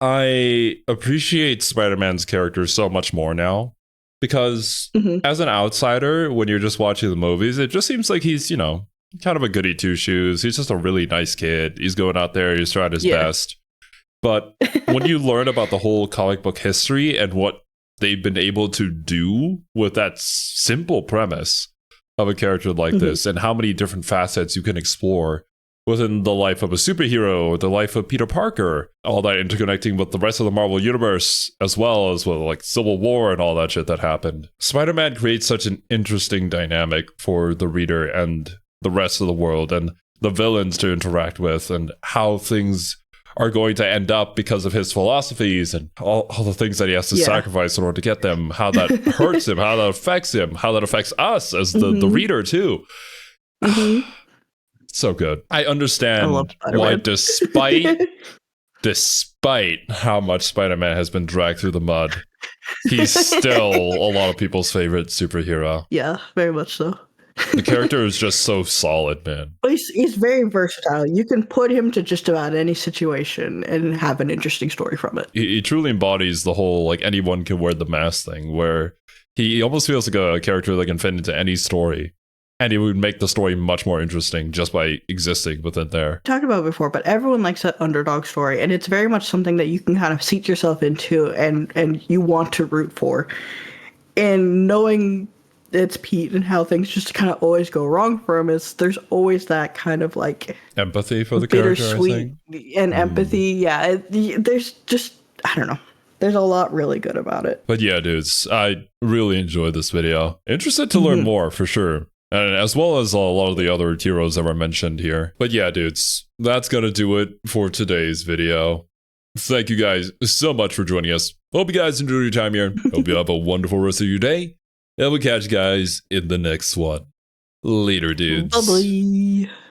I appreciate Spider-Man's character so much more now because as an outsider, when you're just watching the movies, it just seems like he's, you know, kind of a goody two-shoes. He's just a really nice kid. He's going out there, he's trying his best. But when you learn about the whole comic book history and what they've been able to do with that simple premise of a character like this and how many different facets you can explore within the life of a superhero, the life of Peter Parker, all that interconnecting with the rest of the Marvel Universe, as well as with like Civil War and all that shit that happened. Spider-Man creates such an interesting dynamic for the reader and the rest of the world and the villains to interact with and how things are going to end up because of his philosophies and all the things that he has to sacrifice in order to get them, how that hurts him, how that affects him, how that affects us as the reader too. So good. I understand why despite how much Spider-Man has been dragged through the mud, he's still a lot of people's favorite superhero. Yeah, very much so. The character is just so solid, man. He's very versatile. You can put him to just about any situation and have an interesting story from it. He truly embodies the whole, like, anyone can wear the mask thing, where he almost feels like a character that can fit into any story. And he would make the story much more interesting just by existing within there. Talked about it before, but everyone likes that underdog story. And it's very much something that you can kind of seat yourself into and you want to root for. And knowing it's Pete and how things just kind of always go wrong for him is there's always that kind of like empathy for the character, bittersweet and empathy. Yeah, there's just, I don't know. There's a lot really good about it. But yeah, dudes, I really enjoyed this video. Interested to learn more for sure. And as well as a lot of the other heroes that were mentioned here. But yeah, dudes, that's gonna do it for today's video. Thank you guys so much for joining us. Hope you guys enjoyed your time here. Hope you have a wonderful rest of your day. And we'll catch you guys in the next one. Later, dudes. Bye-bye.